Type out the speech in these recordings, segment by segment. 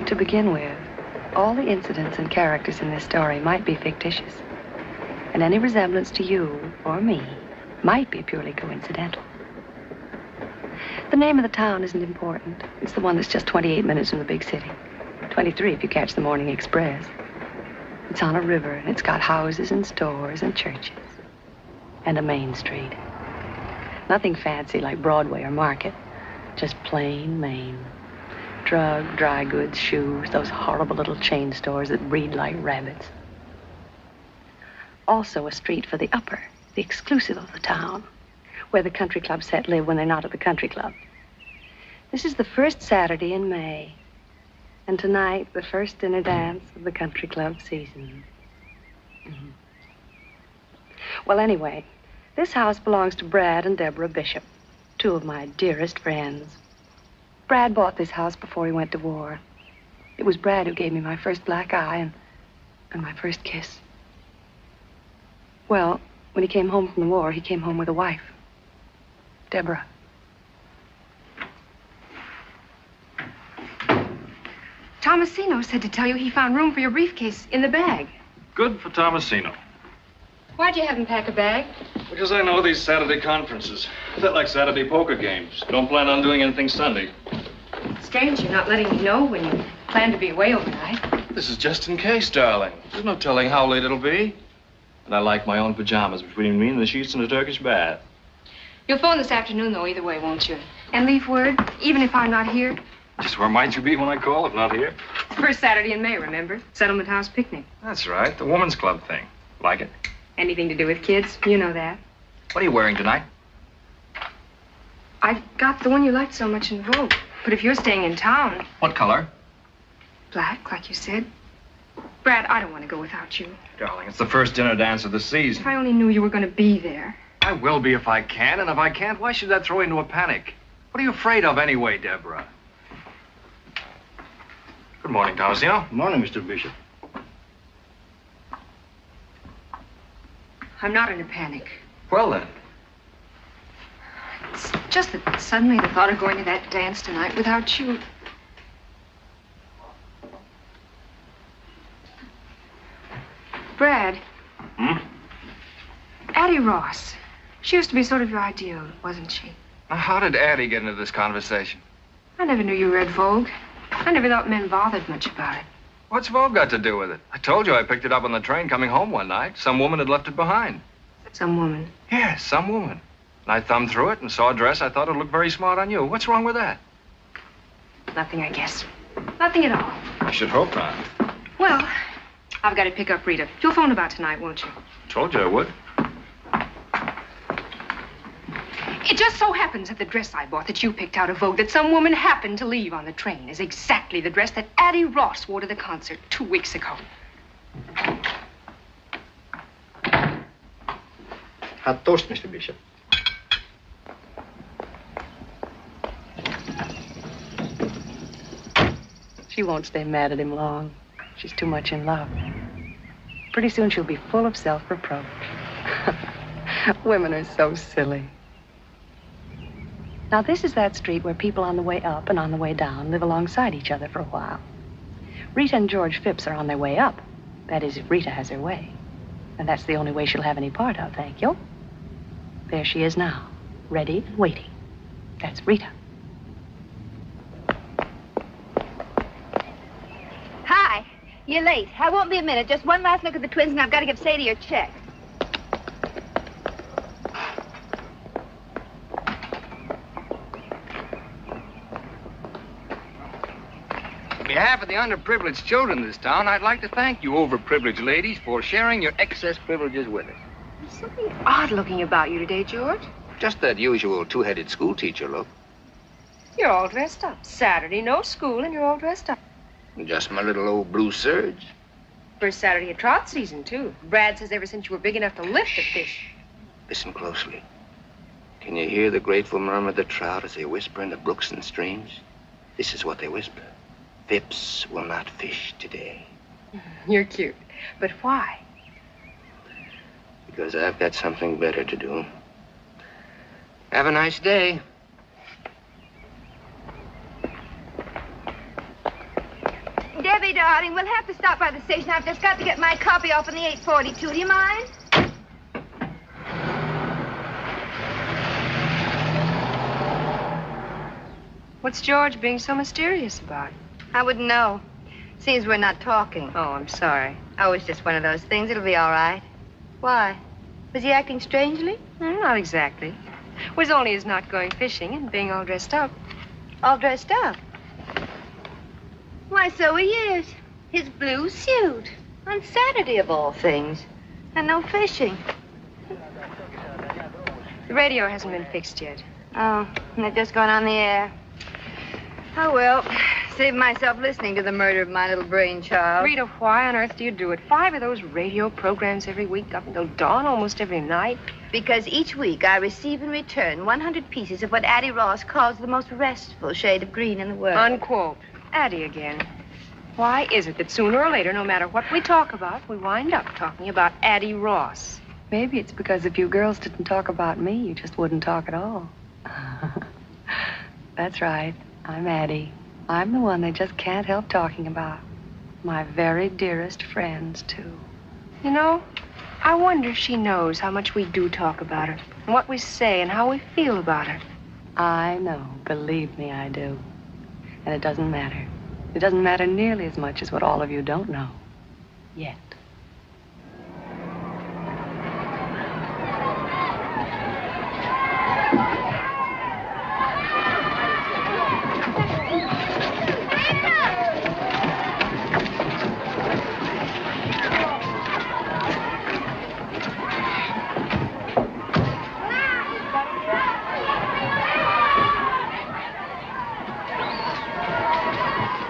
To begin with, all the incidents and characters in this story might be fictitious. And any resemblance to you or me might be purely coincidental. The name of the town isn't important. It's the one that's just 28 minutes from the big city. 23 if you catch the morning express. It's on a river, and it's got houses and stores and churches. And a main street. Nothing fancy like Broadway or Market. Just plain Maine. Drug, dry goods, shoes, those horrible little chain stores that breed like rabbits. Also a street for the upper, the exclusive of the town, where the country club set live when they're not at the country club. This is the first Saturday in May, and tonight, the first dinner dance of the country club season. Mm-hmm. Well, anyway, this house belongs to Brad and Deborah Bishop, two of my dearest friends. Brad bought this house before he went to war. It was Brad who gave me my first black eye and my first kiss. Well, when he came home from the war, he came home with a wife, Deborah. Tomasino said to tell you he found room for your briefcase in the bag. Good for Tomasino. Why'd you have him pack a bag? Because I know these Saturday conferences. A bit like Saturday poker games. Don't plan on doing anything Sunday. Strange you're not letting me know when you plan to be away overnight. This is just in case, darling. There's no telling how late it'll be. And I like my own pajamas between me and the sheets in a Turkish bath. You'll phone this afternoon, though, either way, won't you? And leave word, even if I'm not here? Just where might you be when I call if not here? First Saturday in May, remember? Settlement House picnic. That's right, the woman's club thing. Like it? Anything to do with kids, you know that. What are you wearing tonight? I've got the one you liked so much in Vogue. But if you're staying in town... What color? Black, like you said. Brad, I don't want to go without you. Darling, it's the first dinner dance of the season. If I only knew you were going to be there. I will be if I can, and if I can't, why should that throw you into a panic? What are you afraid of anyway, Deborah? Good morning, Tomasino. Good morning, Mr. Bishop. I'm not in a panic. Well, then. It's just that suddenly the thought of going to that dance tonight without you... Brad. Hmm? Addie Ross. She used to be sort of your ideal, wasn't she? Now, how did Addie get into this conversation? I never knew you read Vogue. I never thought men bothered much about it. What's Vogue got to do with it? I told you I picked it up on the train coming home one night. Some woman had left it behind. Some woman? Yes, some woman. And I thumbed through it and saw a dress I thought would look very smart on you. What's wrong with that? Nothing, I guess. Nothing at all. I should hope not. Well, I've got to pick up Rita. You'll phone about tonight, won't you? Told you I would. It just so happens that the dress I bought that you picked out of Vogue that some woman happened to leave on the train is exactly the dress that Addie Ross wore to the concert 2 weeks ago. Hot toast, Mr. Bishop. She won't stay mad at him long. She's too much in love. Pretty soon she'll be full of self-reproach. Women are so silly. Now, this is that street where people on the way up and on the way down live alongside each other for a while. Rita and George Phipps are on their way up. That is, if Rita has her way. And that's the only way she'll have any part of, thank you. There she is now, ready and waiting. That's Rita. Hi. You're late. I won't be a minute. Just one last look at the twins, and I've got to give Sadie her check. On behalf of the underprivileged children in this town, I'd like to thank you overprivileged ladies for sharing your excess privileges with us. There's something odd-looking about you today, George. Just that usual two-headed schoolteacher look. You're all dressed up. Saturday, no school, and you're all dressed up. Just my little old blue serge. First Saturday of trout season, too. Brad says ever since you were big enough to lift a fish. Listen closely. Can you hear the grateful murmur of the trout as they whisper in the brooks and streams? This is what they whisper. Phipps will not fish today. You're cute. But why? Because I've got something better to do. Have a nice day. Debbie, darling, we'll have to stop by the station. I've just got to get my copy off on the 842. Do you mind? What's George being so mysterious about? I wouldn't know. Seems we're not talking. Oh, I'm sorry. Oh, it's just one of those things. It'll be all right. Why? Was he acting strangely? Not exactly. It was only his not going fishing and being all dressed up. All dressed up? Why, so he is. His blue suit. On Saturday, of all things. And no fishing. The radio hasn't been fixed yet. Oh, and they've just gone on the air. Oh, well, saved myself listening to the murder of my little brainchild. Rita, why on earth do you do it? 5 of those radio programs every week up until dawn almost every night? Because each week I receive in return 100 pieces of what Addie Ross calls the most restful shade of green in the world. Unquote. Addie again. Why is it that sooner or later, no matter what we talk about, we wind up talking about Addie Ross? Maybe it's because if you girls didn't talk about me, you just wouldn't talk at all. That's right. I'm Addie. I'm the one they just can't help talking about. My very dearest friends, too. You know, I wonder if she knows how much we do talk about her, and what we say and how we feel about her. I know. Believe me, I do. And it doesn't matter. It doesn't matter nearly as much as what all of you don't know. Yet.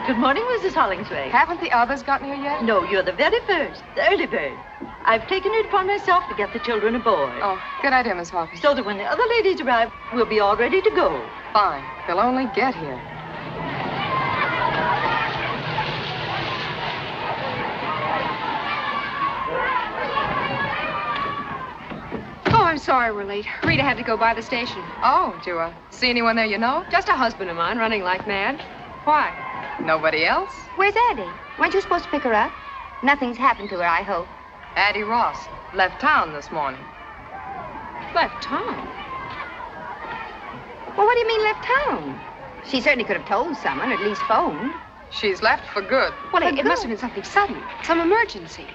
Good morning, Mrs. Hollingsworth. Haven't the others gotten here yet? No, you're the very first, the early bird. I've taken it upon myself to get the children aboard. Oh, good idea, Miss Hawkins. So that when the other ladies arrive, we'll be all ready to go. Fine. They'll only get here. Oh, I'm sorry we're late. Rita had to go by the station. Oh, do you see anyone there you know? Just a husband of mine running like mad. Why? Nobody else? Where's Addie? Weren't you supposed to pick her up? Nothing's happened to her, I hope. Addie Ross left town this morning. Left town? Well, what do you mean left town? She certainly could have told someone, or at least phoned. She's left for good. Well, it must have been something sudden. Some emergency.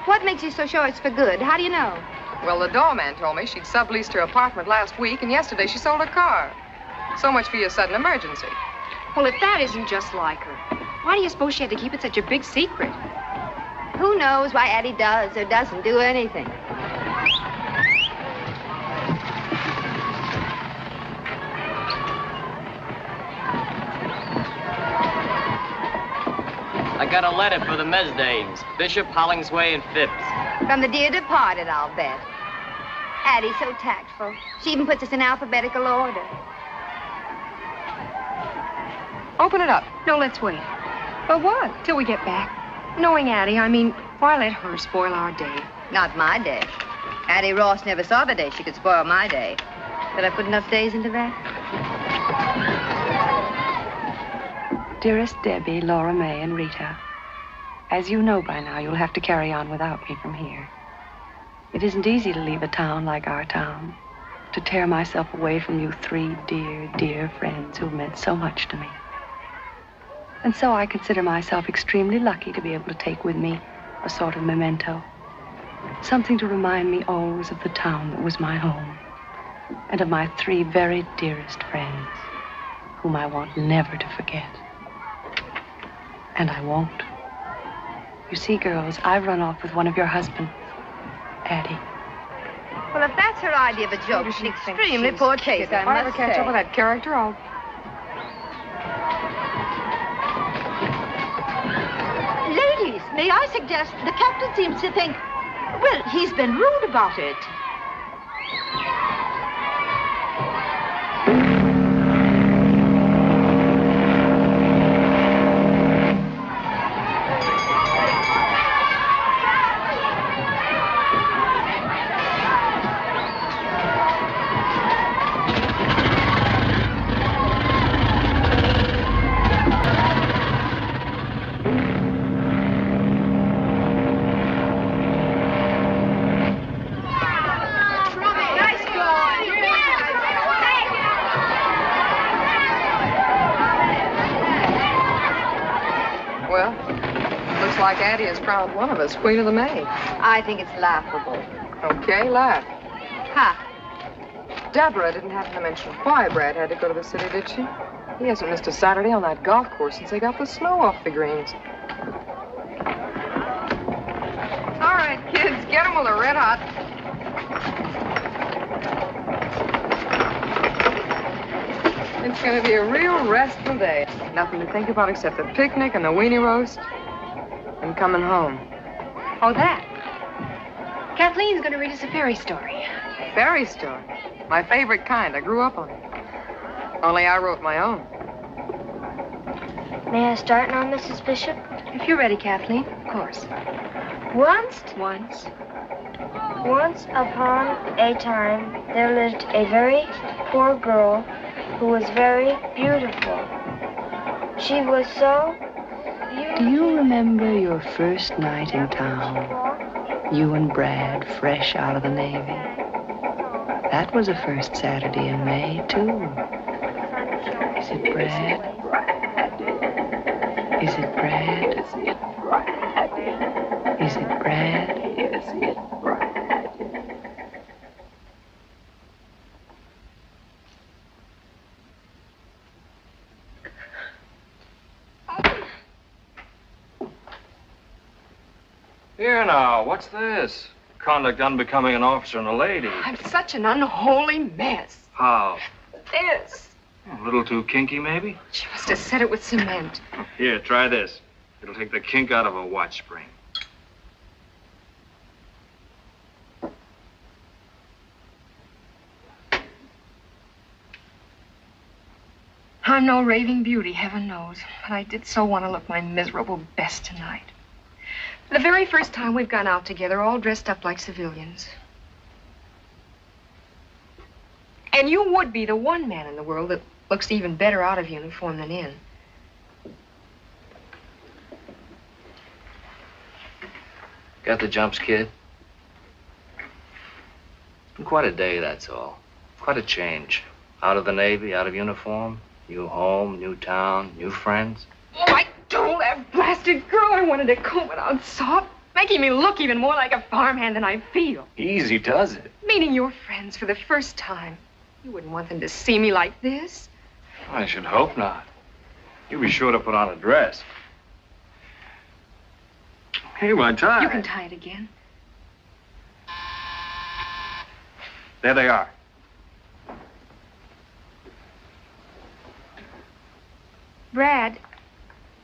What makes you so sure it's for good? How do you know? Well, the doorman told me she'd subleased her apartment last week, and yesterday she sold her car. So much for your sudden emergency. Well, if that isn't just like her, why do you suppose she had to keep it such a big secret? Who knows why Addie does or doesn't do anything? I got a letter for the Mesdames, Bishop, Hollingsway, and Phipps. From the dear departed, I'll bet. Addie's so tactful. She even puts us in alphabetical order. Open it up. No, let's wait. But what? Till we get back. Knowing Addie, I mean, why let her spoil our day? Not my day. Addie Ross never saw the day she could spoil my day. Did I put enough days into that? Dearest Debbie, Laura May, and Rita, as you know by now, you'll have to carry on without me from here. It isn't easy to leave a town like our town, to tear myself away from you 3 dear, dear friends who've meant so much to me. And so I consider myself extremely lucky to be able to take with me a sort of memento, something to remind me always of the town that was my home, and of my 3 very dearest friends, whom I want never to forget. And I won't. You see, girls, I've run off with one of your husbands, Addie. Well, if that's her idea of a joke, it's an extremely poor taste, I If I ever must catch say. up with that character, I'll... Ladies, may I suggest the captain seems to think, well, he's been rude about it. Well, looks like Addie has crowned one of us Queen of the May. I think it's laughable. Okay, laugh. Ha! Deborah didn't happen to mention why Brad had to go to the city, did she? He hasn't missed a Saturday on that golf course since they got the snow off the greens. All right, kids, get them while they're red hot. It's going to be a real restful day. Nothing to think about except the picnic and the weenie roast and coming home. Oh, that. Kathleen's going to read us a fairy story. Fairy story. My favorite kind. I grew up on it. Only I wrote my own. May I start now, Mrs. Bishop? If you're ready, Kathleen, of course. Once upon a time, there lived a very poor girl who was very beautiful. She was so beautiful. Do you remember your first night in town? You and Brad, fresh out of the Navy. That was a first Saturday in May, too. Is it Brad? Is it Brad? Is it Brad? Is it Brad? Here now, what's this? Conduct unbecoming an officer and a lady. I'm such an unholy mess. How? This. A little too kinky, maybe? She must have set it with cement. Here, try this. It'll take the kink out of a watch spring. I'm no raving beauty, heaven knows, but I did so want to look my miserable best tonight. The very first time we've gone out together, all dressed up like civilians. And you would be the one man in the world that looks even better out of uniform than in. Got the jumps, kid? It's been quite a day, that's all. Quite a change. Out of the Navy, out of uniform, new home, new town, new friends. Oh, I told that blasted girl I wanted to comb it out soft, making me look even more like a farmhand than I feel. Easy does it. Meeting your friends for the first time. You wouldn't want them to see me like this. I should hope not. You be sure to put on a dress. Hey, my tie. You can tie it again. There they are. Brad,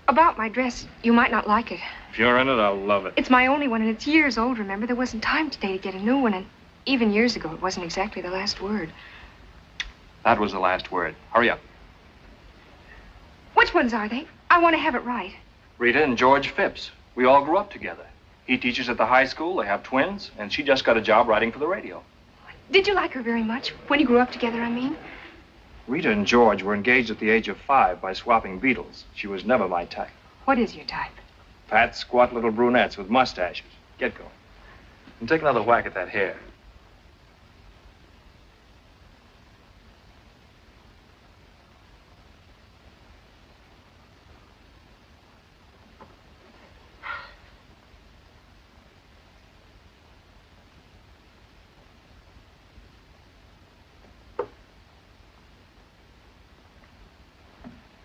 about my dress, you might not like it. If you're in it, I'll love it. It's my only one, and it's years old, remember? There wasn't time today to get a new one, and even years ago, it wasn't exactly the last word. That was the last word. Hurry up. Which ones are they? I want to have it right. Rita and George Phipps. We all grew up together. He teaches at the high school. They have twins, and she just got a job writing for the radio. Did you like her very much? When you grew up together, I mean? Rita and George were engaged at the age of 5 by swapping beetles. She was never my type. What is your type? Fat, squat little brunettes with mustaches. Get going. And take another whack at that hair.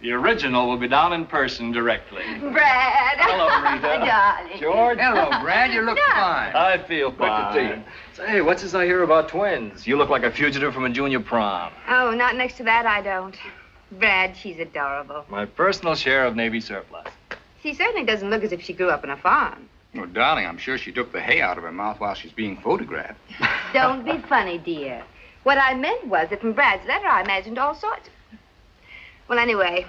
The original will be down in person directly. Brad. Hello, Rita. Darling. George. Hello, Brad. You look fine. I feel fine. Good to see you. Say, what's this I hear about twins? You look like a fugitive from a junior prom. Oh, not next to that, I don't. Brad, she's adorable. My personal share of Navy surplus. She certainly doesn't look as if she grew up on a farm. Oh, darling, I'm sure she took the hay out of her mouth while she's being photographed. Don't be funny, dear. What I meant was that from Brad's letter, I imagined all sorts of... Well, anyway,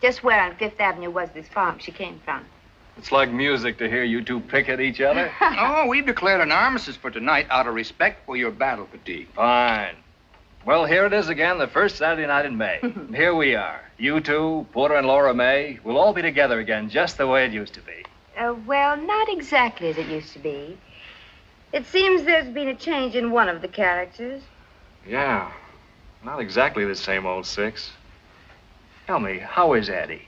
just where on Fifth Avenue was this farm she came from? It's like music to hear you two pick at each other. Oh, we've declared an armistice for tonight out of respect for your battle fatigue. Fine. Well, here it is again, the first Saturday night in May. And here we are. You two, Porter and Laura May, we'll all be together again just the way it used to be. Well, not exactly as it used to be. It seems there's been a change in one of the characters. Yeah. Not exactly the same old 6. Tell me, how is Addie?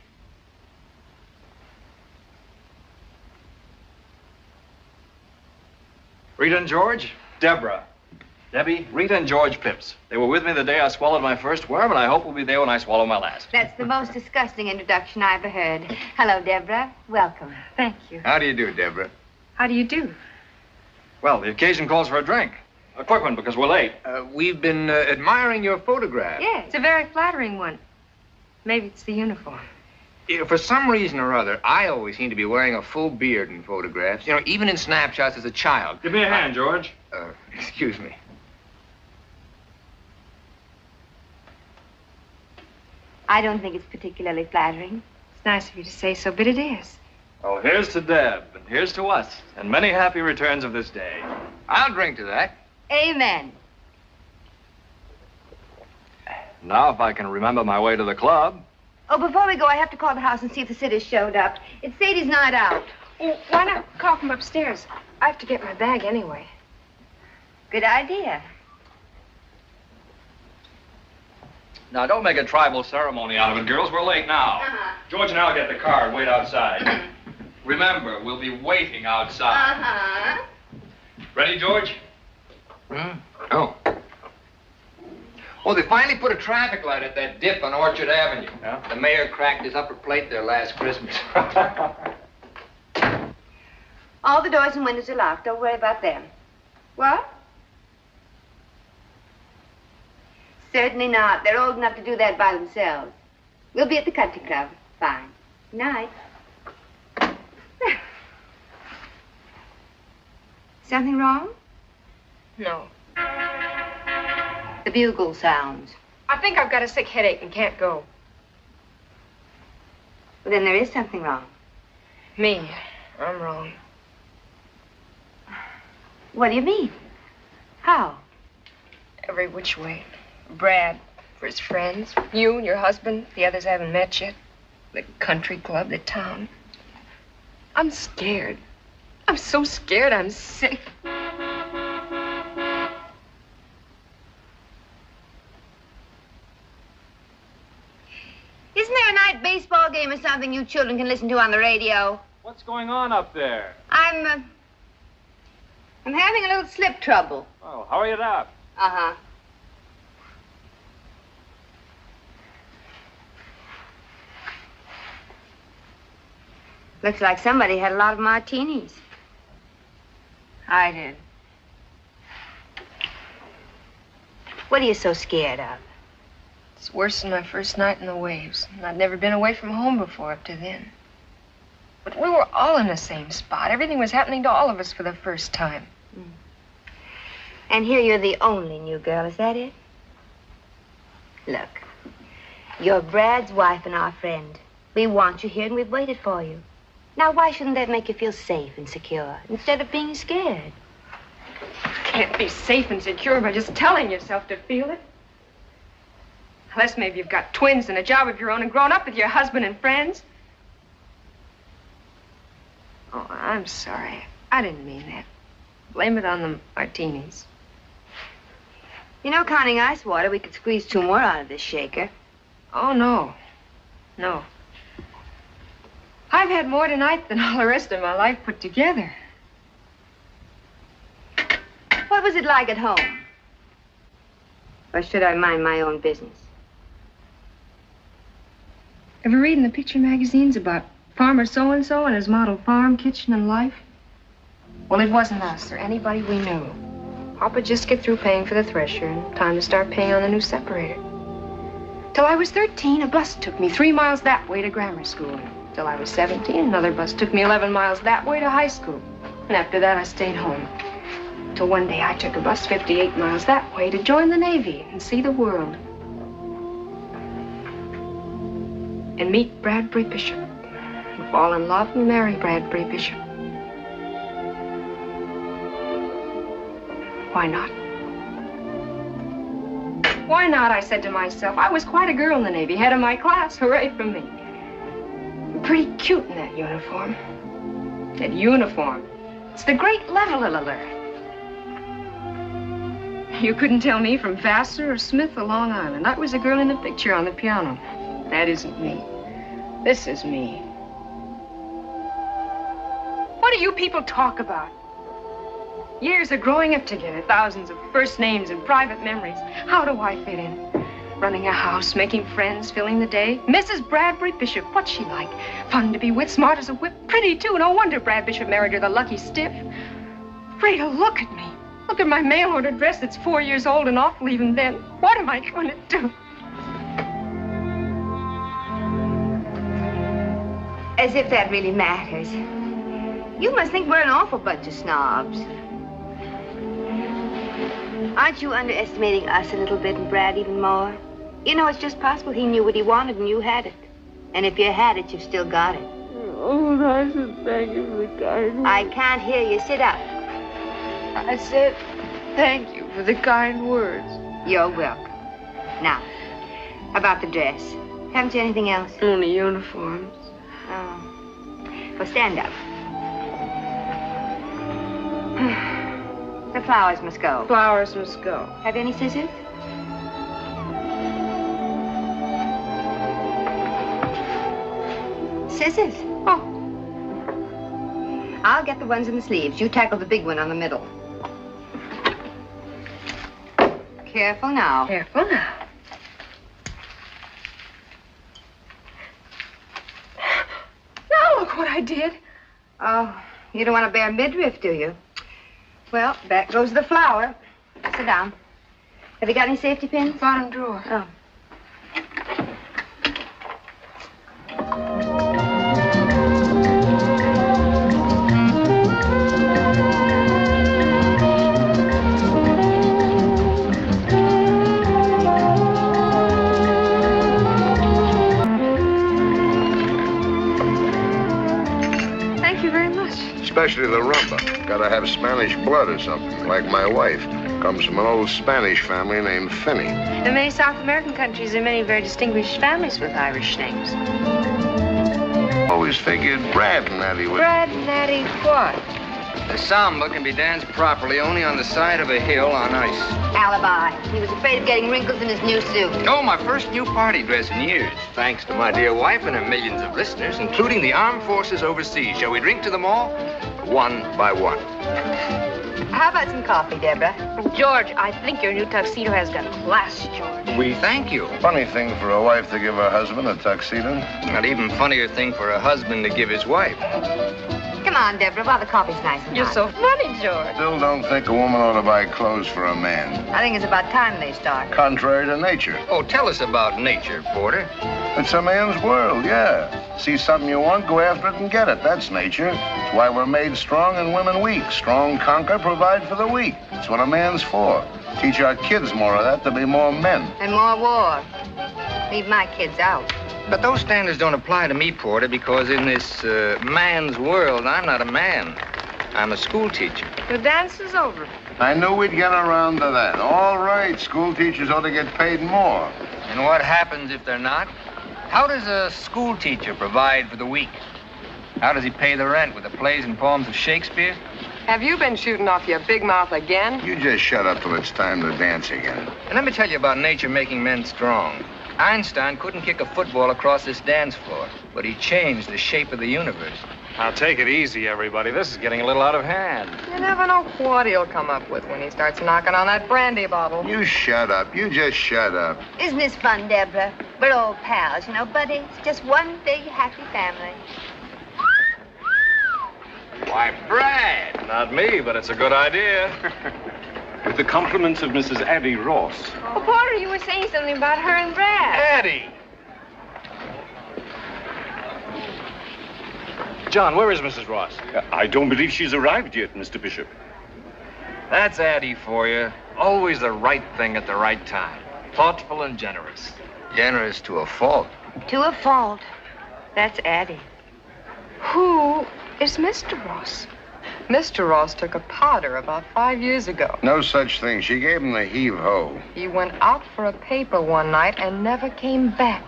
Rita and George, Deborah. Debbie, Rita and George Phipps. They were with me the day I swallowed my first worm, and I hope will be there when I swallow my last. That's the most disgusting introduction I ever heard. Hello, Deborah. Welcome. Thank you. How do you do, Deborah? How do you do? Well, the occasion calls for a drink. A quick one, because we're late. We've been admiring your photograph. Yeah, it's a very flattering one. Maybe it's the uniform. Yeah, for some reason or other, I always seem to be wearing a full beard in photographs. You know, even in snapshots as a child. Give me a hand, George. Excuse me. I don't think it's particularly flattering. It's nice of you to say so, but it is. Oh, here's to Deb, and here's to us, and many happy returns of this day. I'll drink to that. Amen. Now, if I can remember my way to the club. Oh, before we go, I have to call the house and see if the sitters showed up. It's Sadie's night out. Well, why not call from upstairs? I have to get my bag anyway. Good idea. Now, don't make a tribal ceremony out of it, girls. We're late now. George and I'll get the car and wait outside. Remember, we'll be waiting outside. Ready, George? Oh. Oh, they finally put a traffic light at that dip on Orchard Avenue. Yeah? The mayor cracked his upper plate there last Christmas. All the doors and windows are locked. Don't worry about them. What? Certainly not. They're old enough to do that by themselves. We'll be at the country club. Fine. Good night. Something wrong? No. The bugle sounds. I think I've got a sick headache and can't go. Well, then there is something wrong. Me. I'm wrong. What do you mean? How? Every which way. Brad, for his friends. You and your husband. The others haven't met yet. The country club, the town. I'm scared. I'm so scared I'm sick. Isn't there a night baseball game or something you children can listen to on the radio? What's going on up there? I'm having a little slip trouble. Oh, hurry it up. Uh-huh. Looks like somebody had a lot of martinis. I did. What are you so scared of? It's worse than my first night in the waves. And I'd never been away from home before up to then. But we were all in the same spot. Everything was happening to all of us for the first time. And here you're the only new girl, is that it? Look, you're Brad's wife and our friend. We want you here and we've waited for you. Now, why shouldn't that make you feel safe and secure instead of being scared? Can't be safe and secure by just telling yourself to feel it. Unless maybe you've got twins and a job of your own and grown up with your husband and friends. Oh, I'm sorry. I didn't mean that. Blame it on the martinis. You know, counting ice water, we could squeeze 2 more out of this shaker. Oh, no. No. I've had more tonight than all the rest of my life put together. What was it like at home? Or should I mind my own business? Ever read in the picture magazines about Farmer so-and-so and his model farm, kitchen, and life? Well, it wasn't us or anybody we knew. Papa just get through paying for the thresher and time to start paying on the new separator. Till I was 13, a bus took me 3 miles that way to grammar school. Till I was 17, another bus took me 11 miles that way to high school. And after that, I stayed home. Till one day, I took a bus 58 miles that way to join the Navy and see the world. And meet Bradbury Bishop. And fall in love and marry Bradbury Bishop. Why not? Why not, I said to myself. I was quite a girl in the Navy, head of my class. Hooray for me. Pretty cute in that uniform. That uniform. It's the great leveler. You couldn't tell me from Vassar or Smith or Long Island. I was a girl in the picture on the piano. That isn't me. This is me. What do you people talk about? Years of growing up together, thousands of first names and private memories. How do I fit in? Running a house, making friends, filling the day. Mrs. Bradbury Bishop, what's she like? Fun to be with, smart as a whip, pretty too. No wonder Brad Bishop married her, the lucky stiff. Freda, look at me. Look at my mail-order dress that's 4 years old and awful even then. What am I going to do? As if that really matters. You must think we're an awful bunch of snobs. Aren't you underestimating us a little bit and Brad even more? You know, it's just possible he knew what he wanted and you had it. And if you had it, you've still got it. Oh, I said thank you for the kind words. I can't hear you. Sit up. I said thank you for the kind words. You're welcome. Now, about the dress. Haven't you anything else? Only uniforms. Oh. Well, stand up. The flowers must go. Flowers must go. Have you any scissors? Scissors? Oh. I'll get the ones in the sleeves. You tackle the big one on the middle. Careful now. Careful now. Now look what I did. Oh, you don't want to bear midriff, do you? Well, back goes the flower. Sit down. Have you got any safety pins? Bottom drawer. Oh. Thank you very much. Especially the rumba. Gotta have Spanish blood or something, like my wife. Comes from an old Spanish family named Finney. In many South American countries, there are many very distinguished families with Irish names. Always figured Brad and Natty would... Brad and Natty what? The samba can be danced properly only on the side of a hill on ice. Alibi. He was afraid of getting wrinkles in his new suit. Oh, my first new party dress in years. Thanks to my dear wife and her millions of listeners, including the armed forces overseas. Shall we drink to them all? One by one. How about some coffee, Deborah? George, I think your new tuxedo has got class, George. We thank you. Funny thing for a wife to give her husband a tuxedo. Not even funnier thing for a husband to give his wife. Come on, Deborah, while the coffee's nice and You're hot. so funny, George. Still don't think a woman ought to buy clothes for a man. I think it's about time they start. Contrary to nature. Oh, tell us about nature, Porter. It's a man's world, yeah. See something you want, go after it and get it. That's nature. It's why we're made strong and women weak. Strong conquer, provide for the weak. That's what a man's for. Teach our kids more of that to be more men. And more war. Leave my kids out. But those standards don't apply to me, Porter, because in this man's world, I'm not a man. I'm a school teacher. The dance is over. I knew we'd get around to that. All right, school teachers ought to get paid more. And what happens if they're not? How does a school teacher provide for the weak? How does he pay the rent with the plays and poems of Shakespeare? Have you been shooting off your big mouth again? You just shut up till it's time to dance again. And let me tell you about nature making men strong. Einstein couldn't kick a football across this dance floor, but he changed the shape of the universe. Now, take it easy, everybody. This is getting a little out of hand. You never know what he'll come up with when he starts knocking on that brandy bottle. You shut up. You just shut up. Isn't this fun, Deborah? We're old pals, you know, buddy. It's just one big happy family. Why, Brad! Not me, but it's a good idea. With the compliments of Mrs. Addie Ross. Oh, Porter, you were saying something about her and Brad. Addie! John, where is Mrs. Ross? I don't believe she's arrived yet, Mr. Bishop. That's Addie for you. Always the right thing at the right time. Thoughtful and generous. Generous to a fault. To a fault. That's Addie. Who is Mr. Ross? Mr. Ross took a powder about 5 years ago. No such thing. She gave him the heave-ho. He went out for a paper one night and never came back.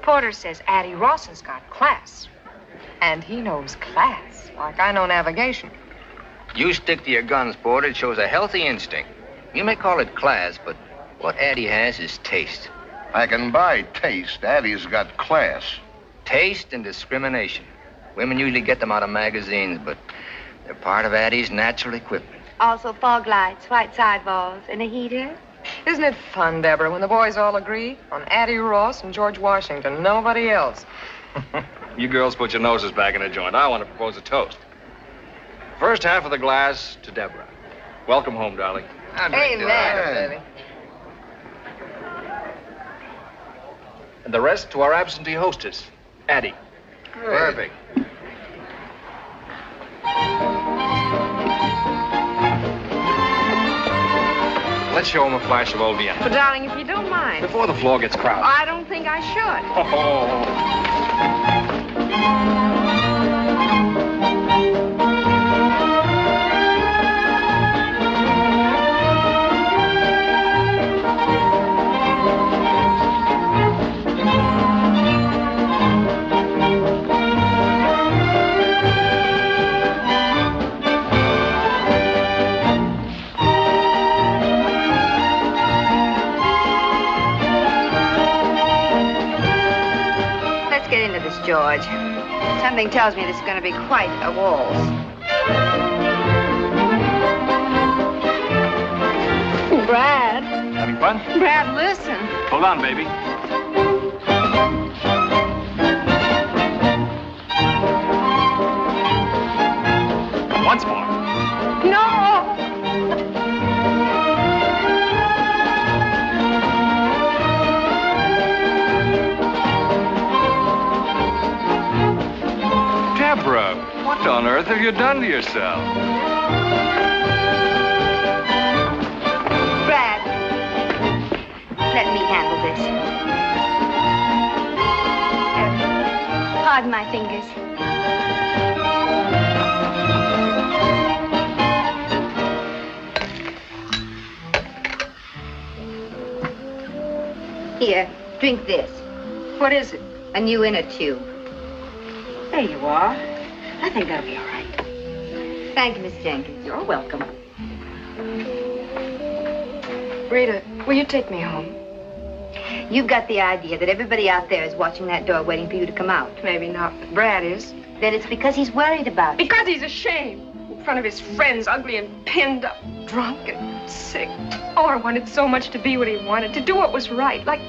Porter says Addie Ross has got class. And he knows class, like I know navigation. You stick to your guns, Porter. It shows a healthy instinct. You may call it class, but what Addie has is taste. I can buy taste. Addie's got class. Taste and discrimination. Women usually get them out of magazines, but they're part of Addie's natural equipment. Also fog lights, white sidewalls, and a heater. Isn't it fun, Deborah, when the boys all agree on Addie Ross and George Washington, nobody else? You girls put your noses back in a joint. I want to propose a toast. First half of the glass to Deborah. Welcome home, darling. Amen, baby. And the rest to our absentee hostess, Addie. Perfect. Let's show him a flash of old Vienna. But, darling, if you don't mind. Before the floor gets crowded. I don't think I should. Oh. George. Something tells me this is going to be quite a waltz. Brad. Having fun? Brad, listen. Hold on, baby. Once more. No! Deborah, what on earth have you done to yourself? Brad, let me handle this. Pardon my fingers. Here, drink this. What is it? A new inner tube. There you are. I think that'll be all right. Thank you, Miss Jenkins. You're welcome. Rita, will you take me home? You've got the idea that everybody out there is watching that door waiting for you to come out. Maybe not, but Brad is. Then it's because he's worried about you. Because he's ashamed. In front of his friends, ugly and pinned up, drunk and sick. Oh, I wanted so much to be what he wanted, to do what was right. Like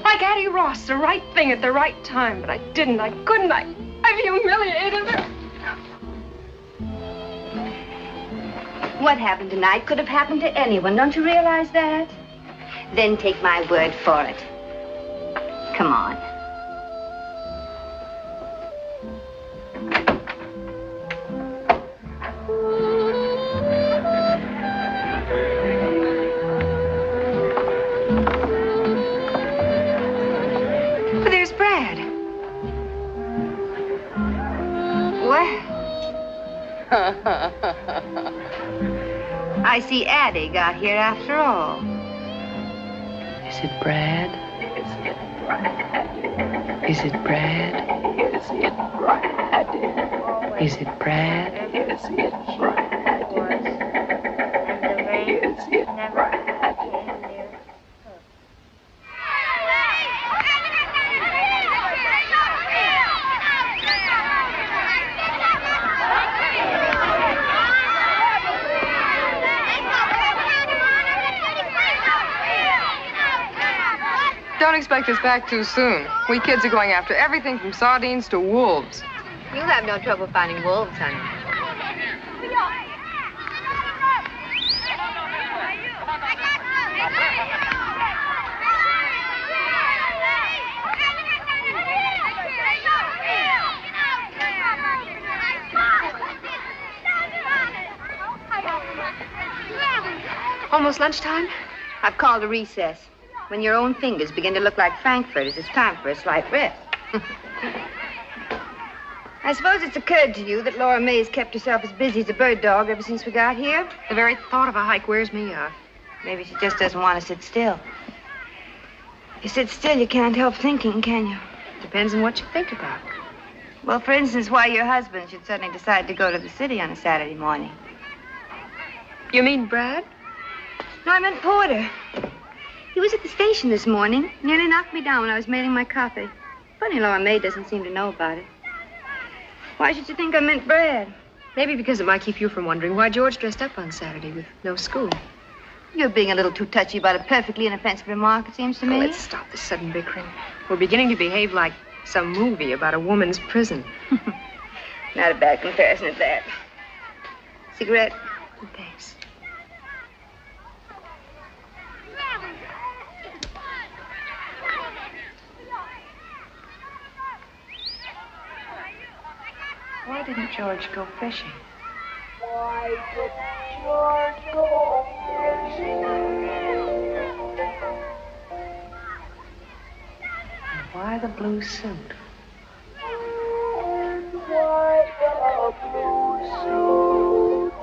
Addie Ross, the right thing at the right time. But I didn't, I couldn't, I've humiliated her. What happened tonight could have happened to anyone. Don't you realize that? Then take my word for it. Come on. But there's Brad. Well. I see Addie got here after all. Is it Brad? Is it Brad? Is it Brad? Is it Brad? Is it Brad? Is it Brad? Don't expect us back too soon. We kids are going after everything from sardines to wolves. You'll have no trouble finding wolves, honey. Almost lunchtime? I've called a recess. When your own fingers begin to look like frankfurters, it's time for a slight rest. I suppose it's occurred to you that Laura May's kept herself as busy as a bird dog ever since we got here. The very thought of a hike wears me out. Maybe she just doesn't want to sit still. If you sit still, you can't help thinking, can you? Depends on what you think about. Well, for instance, why your husband should suddenly decide to go to the city on a Saturday morning. You mean Brad? No, I meant Porter. He was at the station this morning. Nearly knocked me down when I was mailing my copy. Funny Laura May doesn't seem to know about it. Why should you think I meant Brad? Maybe because it might keep you from wondering why George dressed up on Saturday with no school. You're being a little too touchy about a perfectly inoffensive remark, it seems to me. Let's stop this sudden bickering. We're beginning to behave like some movie about a woman's prison. Not a bad comparison at that. Cigarette? Thanks. Why didn't George go fishing? Why didn't George go fishing? And why the blue suit? Why the blue suit?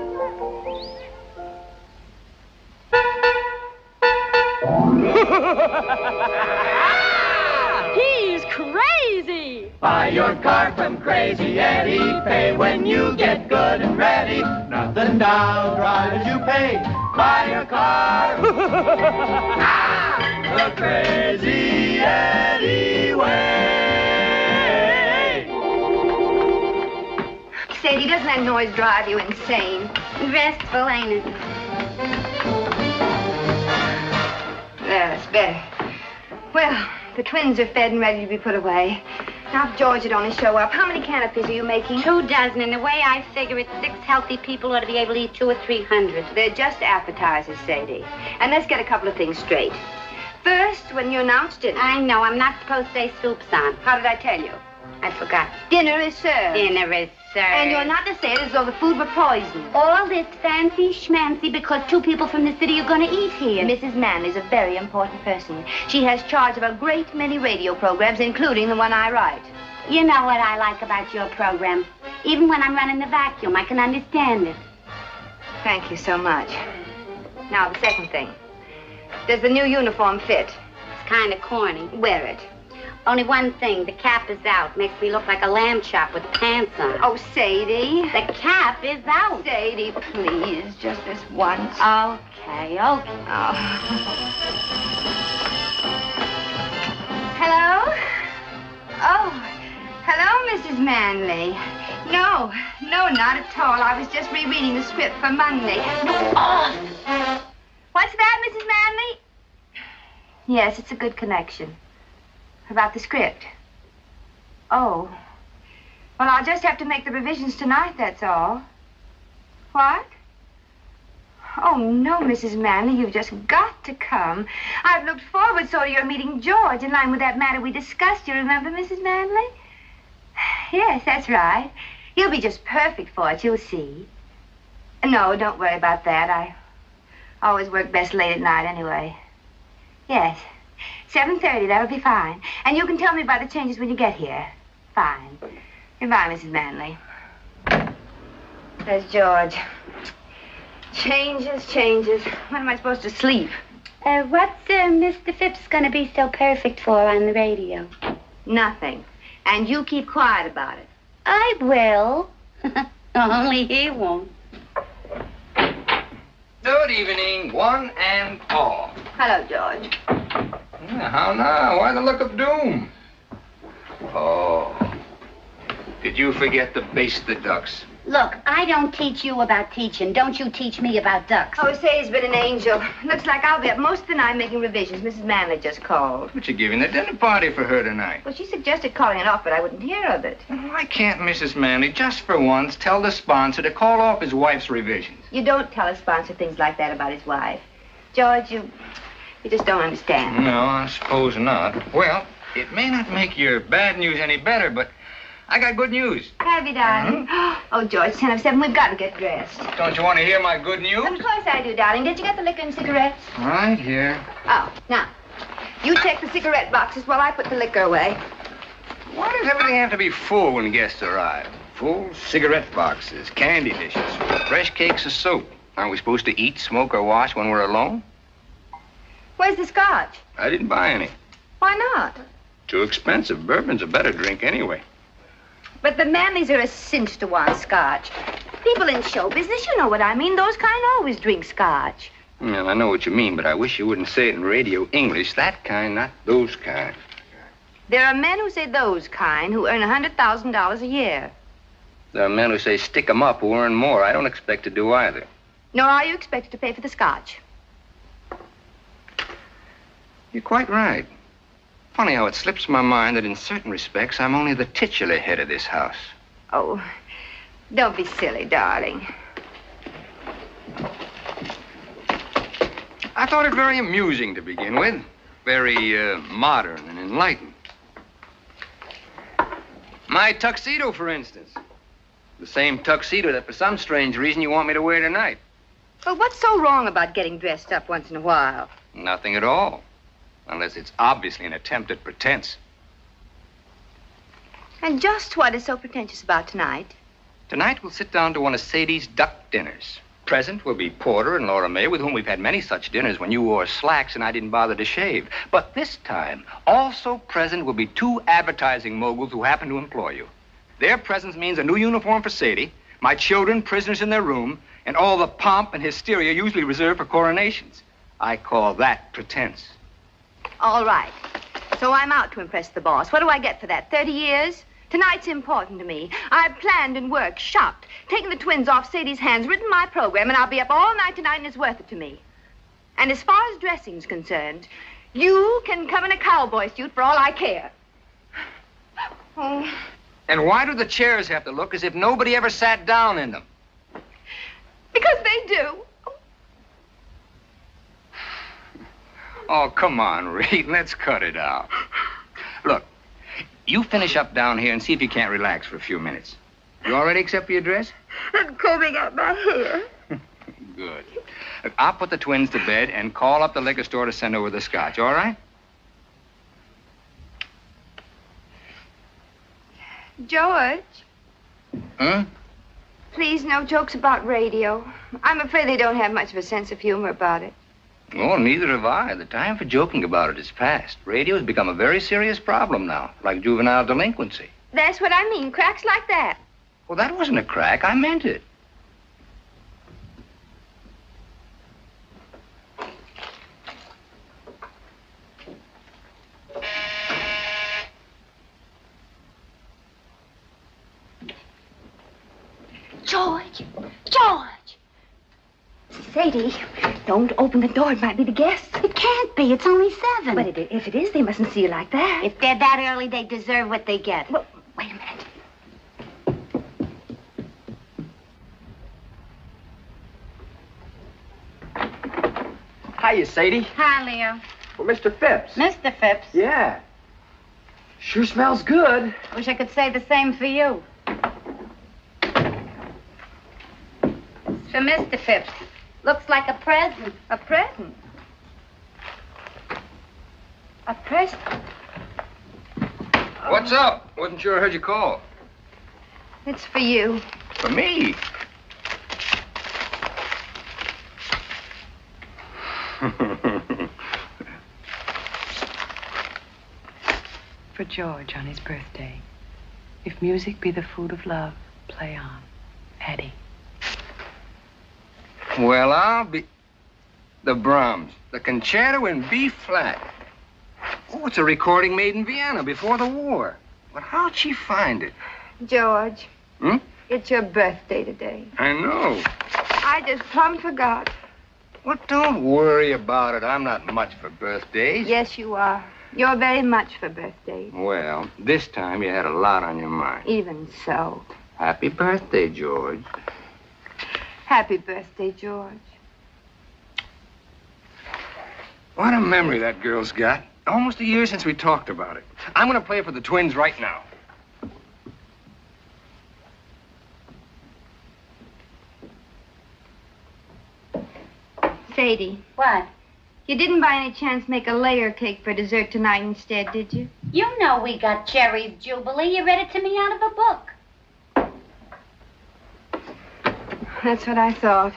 He's crazy! Buy your car from Crazy Eddie. Pay when you get good and ready. Nothing down, drive as you pay. Buy your car the Crazy Eddie way. Sadie, doesn't that noise drive you insane? Restful, ain't it? There, that's better. Well, the twins are fed and ready to be put away. Now, if George would only show up, how many canopies are you making? 2 dozen, and the way I figure it, 6 healthy people ought to be able to eat 200 or 300. They're just appetizers, Sadie. And let's get a couple of things straight. First, when you announced it... I know, I'm not supposed to say soup's on. How did I tell you? I forgot. Dinner is served. Dinner is served. And you're not to say it as though the food were poisoned. All this fancy schmancy because 2 people from the city are going to eat here. Mrs. Manley's a very important person. She has charge of a great many radio programs, including the one I write. You know what I like about your program. Even when I'm running the vacuum, I can understand it. Thank you so much. Now, the second thing. Does the new uniform fit? It's kind of corny. Wear it. Only one thing, the cap is out. Makes me look like a lamb chop with pants on. Oh, Sadie. The cap is out. Sadie, please, just this once. Okay. Oh. Hello? Oh, hello, Mrs. Manley. No, not at all. I was just rereading the script for Monday. No. Oh. What's that, Mrs. Manley? Yes, it's a good connection. About the script. Oh. Well, I'll just have to make the revisions tonight, that's all. What? Oh, no, Mrs. Manley, you've just got to come. I've looked forward so to your meeting George in line with that matter we discussed. You remember, Mrs. Manley? Yes, that's right. He'll be just perfect for it, you'll see. No, don't worry about that. I always work best late at night anyway. Yes. 7:30, that'll be fine. And you can tell me about the changes when you get here. Fine. Goodbye, Mrs. Manley. There's George. Changes. When am I supposed to sleep? What's Mr. Phipps gonna be so perfect for on the radio? Nothing. And you keep quiet about it. I will. Only he won't. Good evening, one and all. Hello, George. Yeah, how now? Why the look of doom? Oh. Did you forget to baste the ducks? Look, I don't teach you about teaching. Don't you teach me about ducks. Oh, Sadie's been an angel. Looks like I'll be up most of the night making revisions. Mrs. Manley just called. But you're giving a dinner party for her tonight. Well, she suggested calling it off, but I wouldn't hear of it. Why can't Mrs. Manley, just for once, tell the sponsor to call off his wife's revisions? You don't tell a sponsor things like that about his wife. George, you just don't understand. No, I suppose not. Well, it may not make your bad news any better, but I got good news. Have you, darling? Oh, George, 10 of 7, we've got to get dressed. Don't you want to hear my good news? Of course I do, darling. Did you get the liquor and cigarettes? Right here. Oh, now, you check the cigarette boxes while I put the liquor away. Why does everything have to be full when guests arrive? Full cigarette boxes, candy dishes, fresh cakes of soap. Aren't we supposed to eat, smoke, or wash when we're alone? Where's the scotch? I didn't buy any. Why not? Too expensive. Bourbon's a better drink anyway. But the Manleys are a cinch to want scotch. People in show business, you know what I mean. Those kind always drink scotch. Well, I know what you mean, but I wish you wouldn't say it in radio English. That kind, not those kind. There are men who say those kind who earn $100,000 a year. There are men who say stick 'em up who earn more. I don't expect to do either. Nor are you expected to pay for the scotch. You're quite right. Funny how it slips my mind that in certain respects I'm only the titular head of this house. Oh, don't be silly, darling. I thought it very amusing to begin with. Very modern and enlightened. My tuxedo, for instance. The same tuxedo that for some strange reason you want me to wear tonight. Well, what's so wrong about getting dressed up once in a while? Nothing at all. Unless it's obviously an attempt at pretense. And just what is so pretentious about tonight? Tonight we'll sit down to one of Sadie's duck dinners. Present will be Porter and Laura May, with whom we've had many such dinners when you wore slacks and I didn't bother to shave. But this time, also present will be 2 advertising moguls who happen to employ you. Their presence means a new uniform for Sadie, my children prisoners in their room, and all the pomp and hysteria usually reserved for coronations. I call that pretense. All right. So I'm out to impress the boss. What do I get for that? 30 years? Tonight's important to me. I've planned and worked, shopped, taken the twins off Sadie's hands, written my program, and I'll be up all night tonight, and it's worth it to me. And as far as dressing's concerned, you can come in a cowboy suit for all I care. Oh. And why do the chairs have to look as if nobody ever sat down in them? Because they do. Oh, come on, Reed. Let's cut it out. Look, you finish up down here and see if you can't relax for a few minutes. You all ready except for your dress? I'm combing out my hair. Good. Look, I'll put the twins to bed and call up the liquor store to send over the scotch, all right? George. Huh? Please, no jokes about radio. I'm afraid they don't have much of a sense of humor about it. Oh, neither have I. The time for joking about it is past. Radio has become a very serious problem now, like juvenile delinquency. That's what I mean, cracks like that. Well, that wasn't a crack. I meant it. George! George! Sadie, don't open the door. It might be the guests. It can't be. It's only 7. But if it is, they mustn't see you like that. If they're that early, they deserve what they get. Well, wait a minute. Hiya, Sadie. Hi, Leo. Well, Mr. Phipps. Mr. Phipps. Yeah. Sure smells good. Wish I could say the same for you. It's for Mr. Phipps. Looks like a present. A present? A present? What's up? Wasn't sure I heard you call. It's for you. For me? For George on his birthday. If music be the food of love, play on. Eddie. Well, I'll be... The Brahms. The concerto in B flat. Oh, it's a recording made in Vienna before the war. But how'd she find it? George. Hmm? It's your birthday today. I know. I just plumb forgot. Well, don't worry about it. I'm not much for birthdays. Yes, you are. You're very much for birthdays. Well, this time you had a lot on your mind. Even so. Happy birthday, George. Happy birthday, George. What a memory that girl's got. Almost a year since we talked about it. I'm going to play for the twins right now. Sadie. What? You didn't by any chance make a layer cake for dessert tonight instead, did you? You know we got Cherry's Jubilee. You read it to me out of a book. That's what I thought.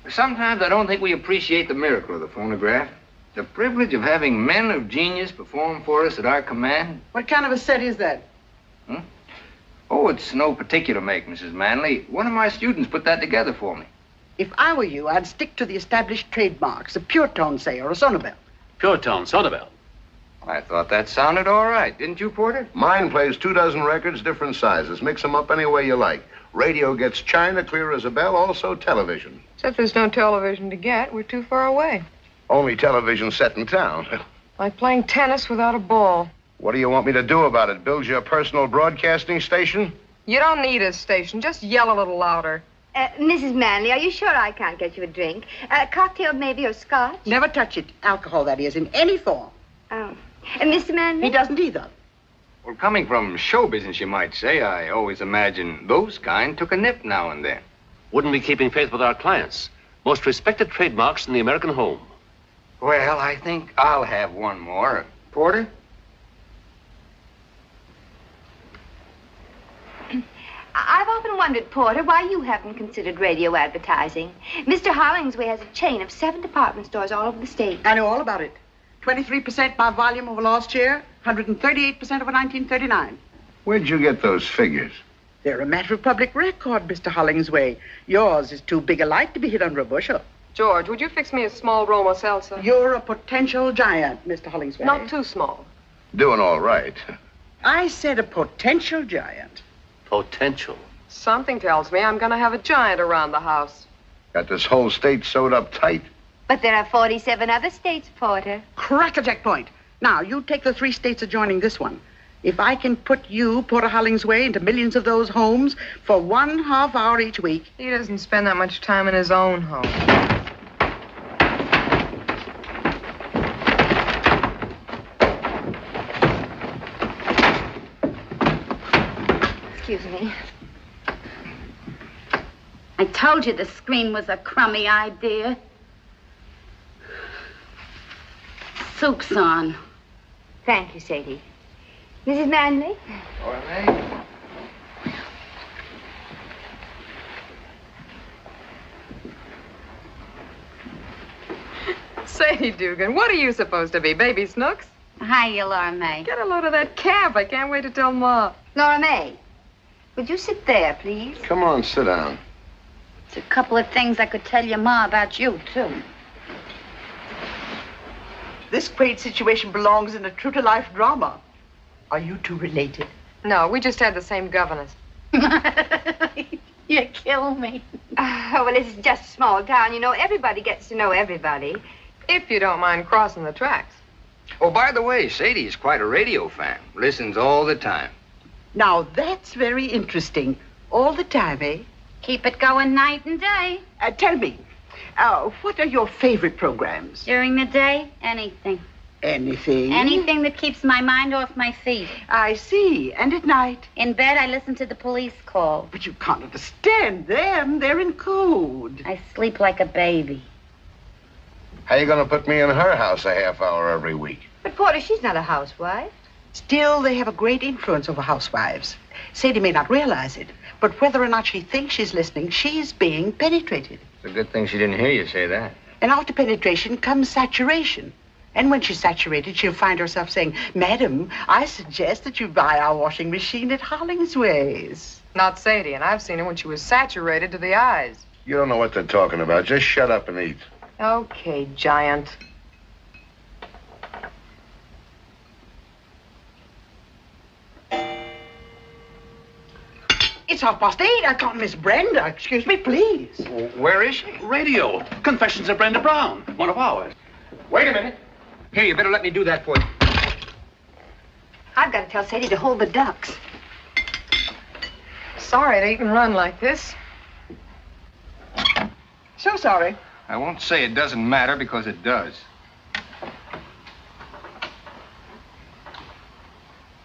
Sometimes I don't think we appreciate the miracle of the phonograph. The privilege of having men of genius perform for us at our command. What kind of a set is that? Oh, it's no particular make, Mrs. Manley. One of my students put that together for me. If I were you, I'd stick to the established trademarks, a pure tone, say, or a sonobel. Pure tone, sonobel. I thought that sounded all right. Didn't you, Porter? Mine plays 24 records, different sizes. Mix them up any way you like. Radio gets china, clear as a bell, also television. Except there's no television to get. We're too far away. Only television set in town. Like playing tennis without a ball. What do you want me to do about it? Build you a personal broadcasting station? You don't need a station. Just yell a little louder. Mrs. Manley, are you sure I can't get you a drink? A cocktail, maybe, or scotch? Never touch it. Alcohol, that is, in any form. Oh. And Mr. Manley? He doesn't either. Well, coming from show business, you might say, I always imagine those kind took a nip now and then. Wouldn't be keeping faith with our clients. Most respected trademarks in the American home. Well, I think I'll have one more. Porter? I've often wondered, Porter, why you haven't considered radio advertising. Mr. Hollingsway has a chain of 7 department stores all over the state. I know all about it. 23% by volume over last year, 138% over 1939. Where'd you get those figures? They're a matter of public record, Mr. Hollingsway. Yours is too big a light to be hid under a bushel. George, would you fix me a small Roma salsa? You're a potential giant, Mr. Hollingsway. Not too small. Doing all right. I said a potential giant. Potential. Something tells me I'm going to have a giant around the house. Got this whole state sewed up tight. But there are 47 other states, Porter. Crackerjack point. Now, you take the 3 states adjoining this one. If I can put you, Porter Hollingsway, into millions of those homes for 1/2 hour each week. He doesn't spend that much time in his own home. Excuse me. I told you the screen was a crummy idea. Soup's on. Thank you, Sadie. Mrs. Manley? All right. Sadie Dugan, what are you supposed to be, Baby Snooks? Hiya, Laura May. Get a load of that cap. I can't wait to tell Ma. Laura May, would you sit there, please? Come on, sit down. There's a couple of things I could tell your Ma about you, too. This great situation belongs in a true-to-life drama. Are you two related? No, we just had the same governess. You kill me. Oh, well, it's just a small town. You know, everybody gets to know everybody. If you don't mind crossing the tracks. Oh, by the way, Sadie is quite a radio fan. Listens all the time. Now, that's very interesting. All the time, eh? Keep it going night and day. Tell me, what are your favorite programs? During the day, anything. Anything? Anything that keeps my mind off my feet. I see. And at night? In bed, I listen to the police call. But you can't understand them. They're in code. I sleep like a baby. How you gonna put me in her house a half hour every week? But, Porter, she's not a housewife. Still, they have a great influence over housewives. Sadie may not realize it, but whether or not she thinks she's listening, she's being penetrated. It's a good thing she didn't hear you say that. And after penetration comes saturation. And when she's saturated, she'll find herself saying, Madam, I suggest that you buy our washing machine at Hollingsway's. Not Sadie, and I've seen her when she was saturated to the eyes. You don't know what they're talking about. Just shut up and eat. Okay, giant. It's 8:30. I can't miss Brenda. Excuse me, please. Where is she? Radio. Confessions of Brenda Brown. One of ours. Wait a minute. Here, you better let me do that for you. I've got to tell Sadie to hold the ducks. Sorry to eat and run like this. So sorry. I won't say it doesn't matter because it does.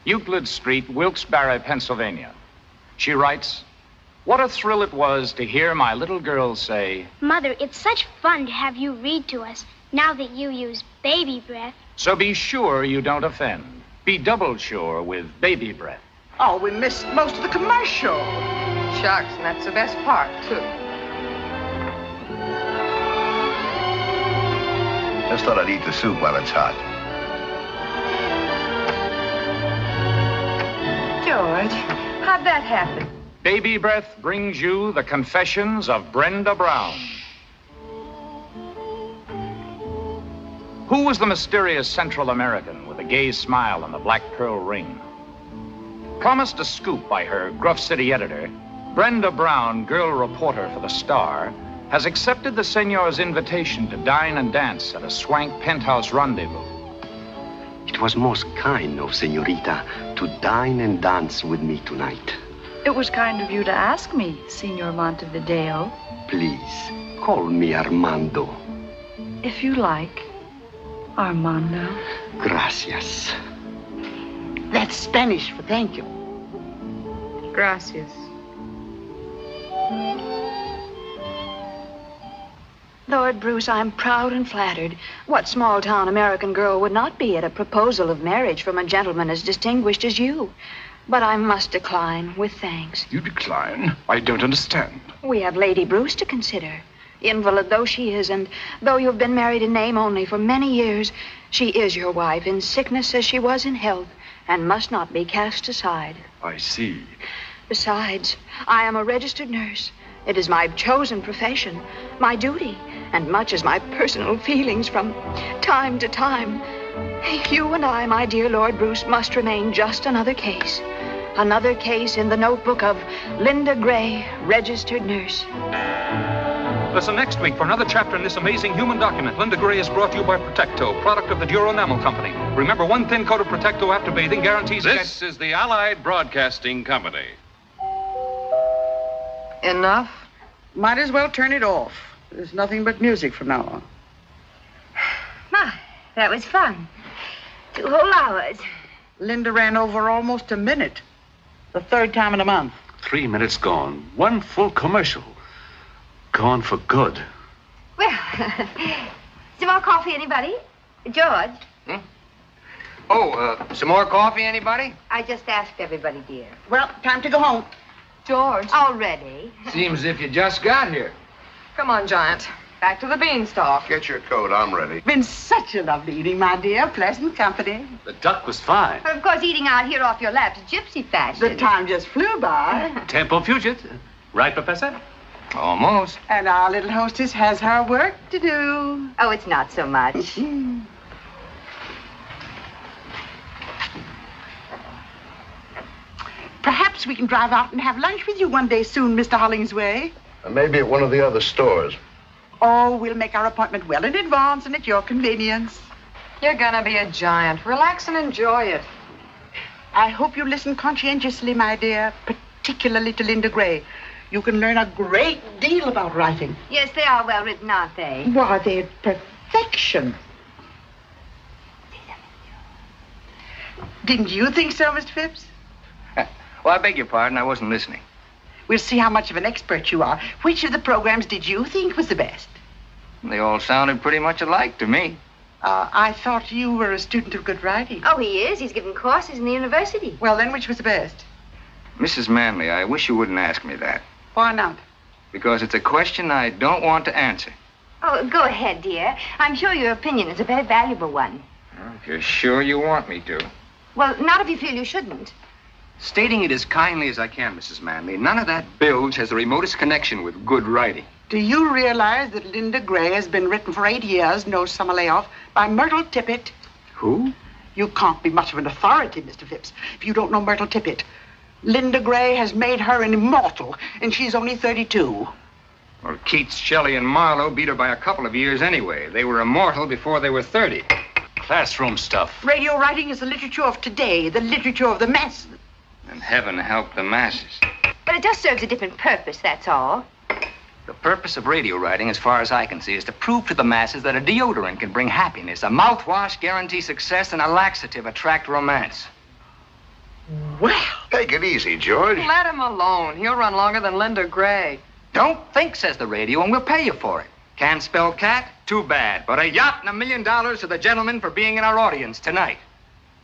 Euclid Street, Wilkes-Barre, Pennsylvania. She writes, "What a thrill it was to hear my little girl say, Mother, it's such fun to have you read to us now that you use baby breath. so be sure you don't offend. Be double sure with baby breath." Oh, we missed most of the commercial. Shucks, and that's the best part, too. just thought I'd eat the soup while it's hot. George, how'd that happen? Baby Breath brings you the confessions of Brenda Brown. Who was the mysterious Central American with a gay smile and the black pearl ring? Promised a scoop by her gruff city editor, Brenda Brown, girl reporter for the Star, has accepted the senor's invitation to dine and dance at a swank penthouse rendezvous. It was most kind of Senorita to dine and dance with me tonight. It was kind of you to ask me, Senor Montevideo. Please, call me Armando. If you like, Armando. Gracias. That's Spanish for thank you. Gracias. Lord Bruce, I'm proud and flattered. What small-town American girl would not be at a proposal of marriage from a gentleman as distinguished as you? But I must decline with thanks. You decline? I don't understand. We have Lady Bruce to consider. Invalid though she is, and though you've been married in name only for many years, she is your wife in sickness as she was in health, and must not be cast aside. I see. Besides, I am a registered nurse. It is my chosen profession, my duty, and much as my personal feelings from time to time. You and I, my dear Lord Bruce, must remain just another case. Another case in the notebook of Linda Gray, registered nurse. Listen next week for another chapter in this amazing human document. Linda Gray is brought to you by Protecto, product of the Duro Enamel Company. Remember, one thin coat of Protecto after bathing guarantees... This is the Allied Broadcasting Company. Enough? Might as well turn it off. There's nothing but music from now on. My, that was fun. 2 whole hours. Linda ran over almost a minute. The 3rd time in a month. 3 minutes gone. 1 full commercial. Gone for good. Well, some more coffee, anybody? George? Some more coffee, anybody? I just asked everybody, dear. Well, time to go home. George. Already? Seems as if you just got here. Come on, Giant. Back to the beanstalk. Get your coat. I'm ready. Been such a lovely evening, my dear. Pleasant company. The duck was fine. But of course, eating out here off your lap's gypsy fashion. The time just flew by. Tempo fugit. Right, Professor? Almost. And our little hostess has her work to do. Oh, it's not so much. Perhaps we can drive out and have lunch with you one day soon, Mr. Hollingsway. And maybe at one of the other stores. Oh, we'll make our appointment well in advance and at your convenience. You're gonna be a giant. Relax and enjoy it. I hope you listen conscientiously, my dear, particularly to Linda Gray. You can learn a great deal about writing. Yes, they are well written, aren't they? Why, they're perfection. Didn't you think so, Mr. Phipps? Well, I beg your pardon. I wasn't listening. We'll see how much of an expert you are. Which of the programs did you think was the best? They all sounded pretty much alike to me. I thought you were a student of good writing. Oh, he is. He's given courses in the university. Well, then, which was the best? Mrs. Manley, I wish you wouldn't ask me that. Why not? Because it's a question I don't want to answer. Oh, go ahead, dear. I'm sure your opinion is a very valuable one. If you're sure you want me to. Well, not if you feel you shouldn't. Stating it as kindly as I can, Mrs. Manley, none of that bilge has the remotest connection with good writing. Do you realize that Linda Gray has been written for 8 years, no summer layoff, by Myrtle Tippett? Who? You can't be much of an authority, Mr. Phipps, if you don't know Myrtle Tippett. Linda Gray has made her an immortal, and she's only 32. Well, Keats, Shelley, and Marlowe beat her by a couple of years anyway. They were immortal before they were 30. Classroom stuff. Radio writing is the literature of today, the literature of the masses. And heaven help the masses. But it just serves a different purpose, that's all. The purpose of radio writing, as far as I can see, is to prove to the masses that a deodorant can bring happiness, a mouthwash guarantee success, and a laxative attract romance. Well, take it easy, George. Let him alone. He'll run longer than Linda Gray. Don't think, says the radio, and we'll pay you for it. Can't spell cat? Too bad. But a yacht and $1 million to the gentleman for being in our audience tonight.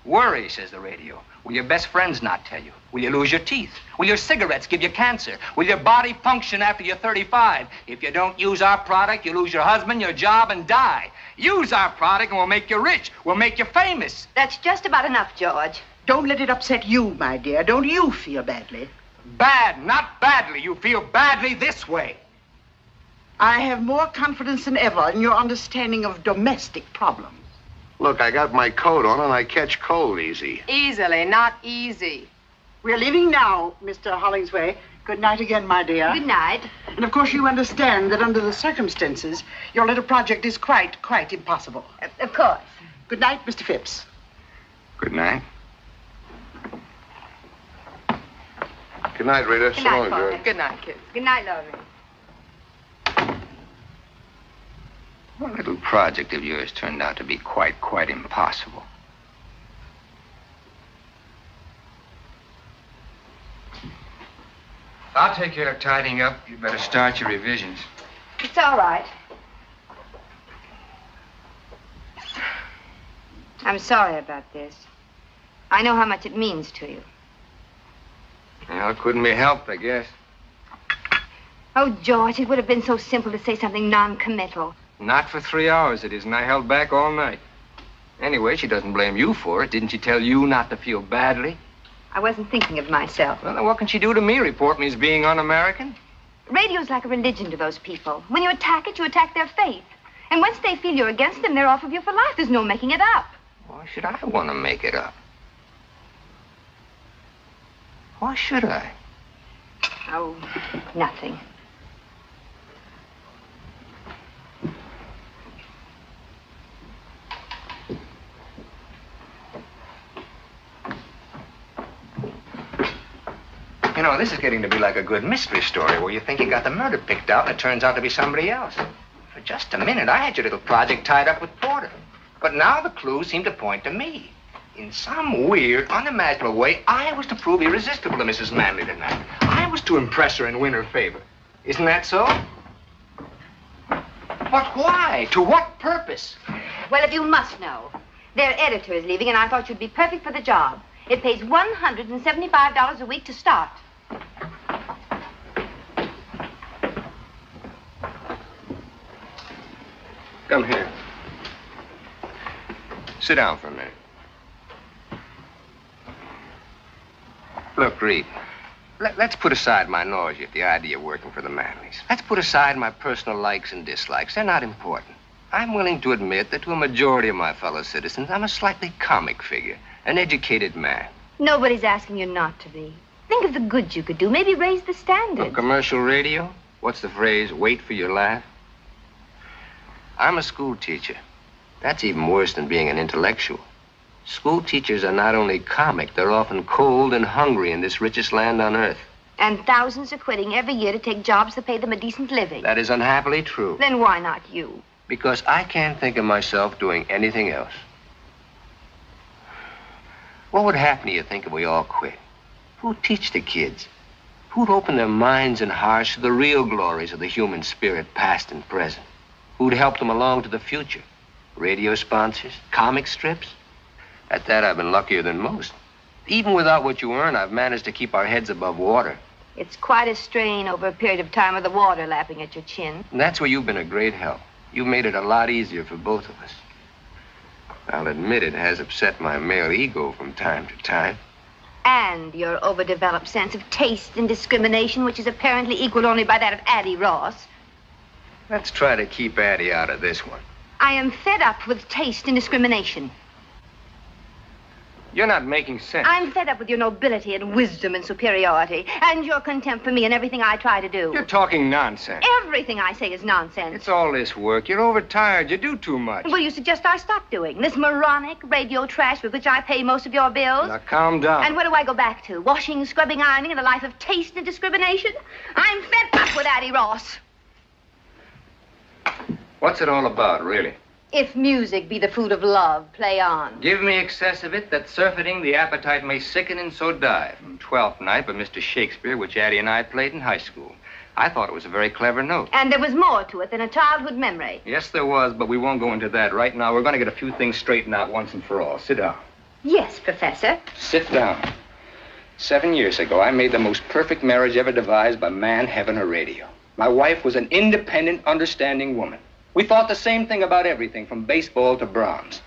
Worry, says the radio. Will your best friends not tell you? Will you lose your teeth? Will your cigarettes give you cancer? Will your body function after you're 35? If you don't use our product, you lose your husband, your job, and die. Use our product and we'll make you rich. We'll make you famous. That's just about enough, George. Don't let it upset you, my dear. Don't you feel badly? Bad, not badly. You feel badly this way. I have more confidence than ever in your understanding of domestic problems. Look, I got my coat on and I catch cold easy. Easily, not easy. We're leaving now, Mr. Hollingsway. Good night again, my dear. Good night. And of course you understand that under the circumstances, your little project is quite impossible. Of course. Good night, Mr. Phipps. Good night. Good night, Rita. Good So night, long, Father. George. Good night, kids. Good night, Lovery. That little project of yours turned out to be quite impossible. I'll take care of tidying up. You better start your revisions. It's all right. I'm sorry about this. I know how much it means to you. Well, it couldn't be helped, I guess. Oh, George, it would have been so simple to say something non-committal. Not for 3 hours it isn't. I held back all night. Anyway, she doesn't blame you for it. Didn't she tell you not to feel badly? I wasn't thinking of myself. Well, then what can she do to me? Report me as being un-American? Radio's like a religion to those people. When you attack it, you attack their faith. And once they feel you're against them, they're off of you for life. There's no making it up. Why should I want to make it up? Why should I? Oh, nothing. You know, this is getting to be like a good mystery story where you think you got the murder picked out and it turns out to be somebody else. For just a minute, I had your little project tied up with Porter. But now the clues seem to point to me. In some weird, unimaginable way, I was to prove irresistible to Mrs. Manley tonight. I was to impress her and win her favor. Isn't that so? But why? To what purpose? Well, if you must know, their editor is leaving, and I thought you'd be perfect for the job. It pays $175 a week to start. Come here. Sit down for a minute. Look, Reed, let's put aside my nausea at the idea of working for the Manleys. Let's put aside my personal likes and dislikes. They're not important. I'm willing to admit that to a majority of my fellow citizens, I'm a slightly comic figure, an educated man. Nobody's asking you not to be. Think of the good you could do. Maybe raise the standards. Commercial radio? What's the phrase? Wait for your laugh? I'm a school teacher. That's even worse than being an intellectual. School teachers are not only comic, they're often cold and hungry in this richest land on earth. And thousands are quitting every year to take jobs that pay them a decent living. That is unhappily true. Then why not you? Because I can't think of myself doing anything else. What would happen, do you think, if we all quit? Who'd teach the kids? Who'd open their minds and hearts to the real glories of the human spirit, past and present? Who'd help them along to the future? Radio sponsors? Comic strips? At that, I've been luckier than most. Even without what you earn, I've managed to keep our heads above water. It's quite a strain over a period of time with the water lapping at your chin. And that's where you've been a great help. You've made it a lot easier for both of us. I'll admit it has upset my male ego from time to time. And your overdeveloped sense of taste and discrimination, which is apparently equaled only by that of Addie Ross. Let's try to keep Addie out of this one. I am fed up with taste and discrimination. You're not making sense. I'm fed up with your nobility and wisdom and superiority, and your contempt for me and everything I try to do. You're talking nonsense. Everything I say is nonsense. It's all this work. You're overtired. You do too much. What do you suggest I stop doing? This moronic radio trash with which I pay most of your bills? Now, calm down. And what do I go back to? Washing, scrubbing, ironing, and a life of taste and discrimination? I'm fed up with Addie Ross. What's it all about, really? If music be the food of love, play on. Give me excess of it, that surfeiting the appetite may sicken and so die. From Twelfth Night by Mr. Shakespeare, which Addie and I played in high school. I thought it was a very clever note. And there was more to it than a childhood memory. Yes, there was, but we won't go into that right now. We're going to get a few things straightened out once and for all. Sit down. Yes, Professor. Sit down. 7 years ago, I made the most perfect marriage ever devised by man, heaven, or radio. My wife was an independent, understanding woman. We thought the same thing about everything, from baseball to Brahms.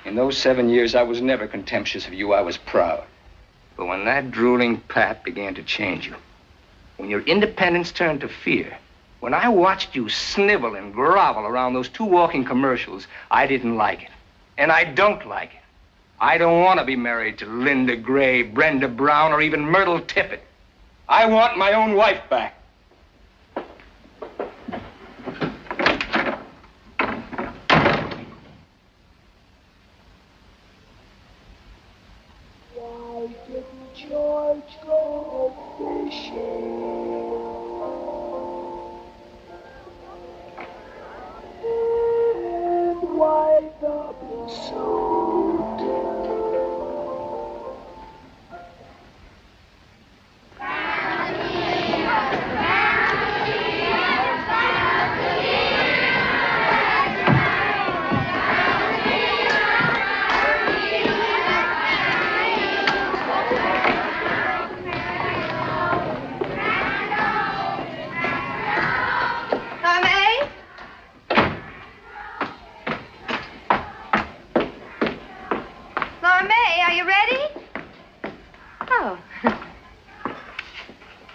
In those 7 years, I was never contemptuous of you. I was proud. But when that drooling pap began to change you, when your independence turned to fear, when I watched you snivel and grovel around those 2 walking commercials, I didn't like it. And I don't like it. I don't want to be married to Linda Gray, Brenda Brown, or even Myrtle Tippett. I want my own wife back. Why didn't George go fishing? And why the pursuit?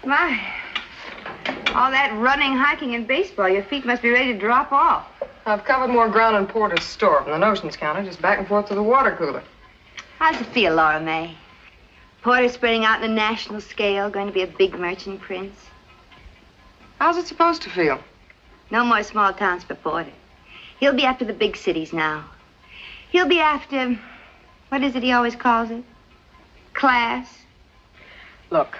My, all that running, hiking, and baseball, your feet must be ready to drop off. I've covered more ground in Porter's store from the notions counter, just back and forth to the water cooler. How's it feel, Laura May? Porter spreading out on a national scale, going to be a big merchant prince. How's it supposed to feel? No more small towns for Porter. He'll be after the big cities now. He'll be after, what is it he always calls it? Class. Look,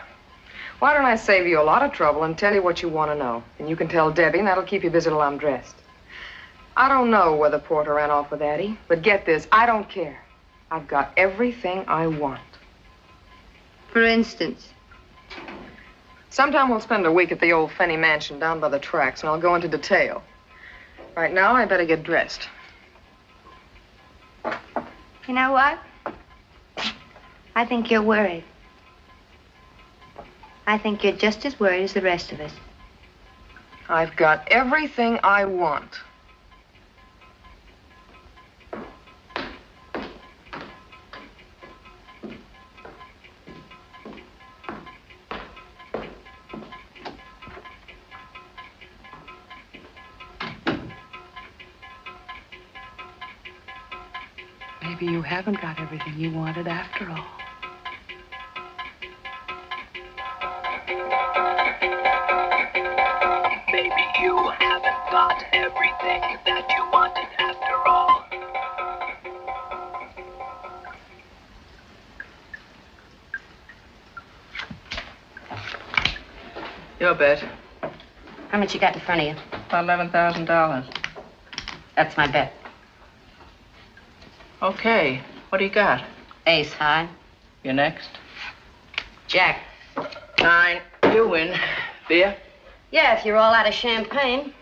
why don't I save you a lot of trouble and tell you what you want to know? And you can tell Debbie, and that'll keep you busy till I'm dressed. I don't know whether Porter ran off with Addie, but get this, I don't care. I've got everything I want. For instance? Sometime we'll spend a week at the old Fenny mansion down by the tracks, and I'll go into detail. Right now, I better get dressed. You know what? I think you're worried. I think you're just as worried as the rest of us. I've got everything I want. Maybe you haven't got everything you wanted after all. Maybe you haven't got everything that you wanted after all. Your bet. How much you got in front of you? About $11,000. That's my bet. Okay. What do you got? Ace high. You're next. Jack. 9. You win. Beer? Yeah, if you're all out of champagne.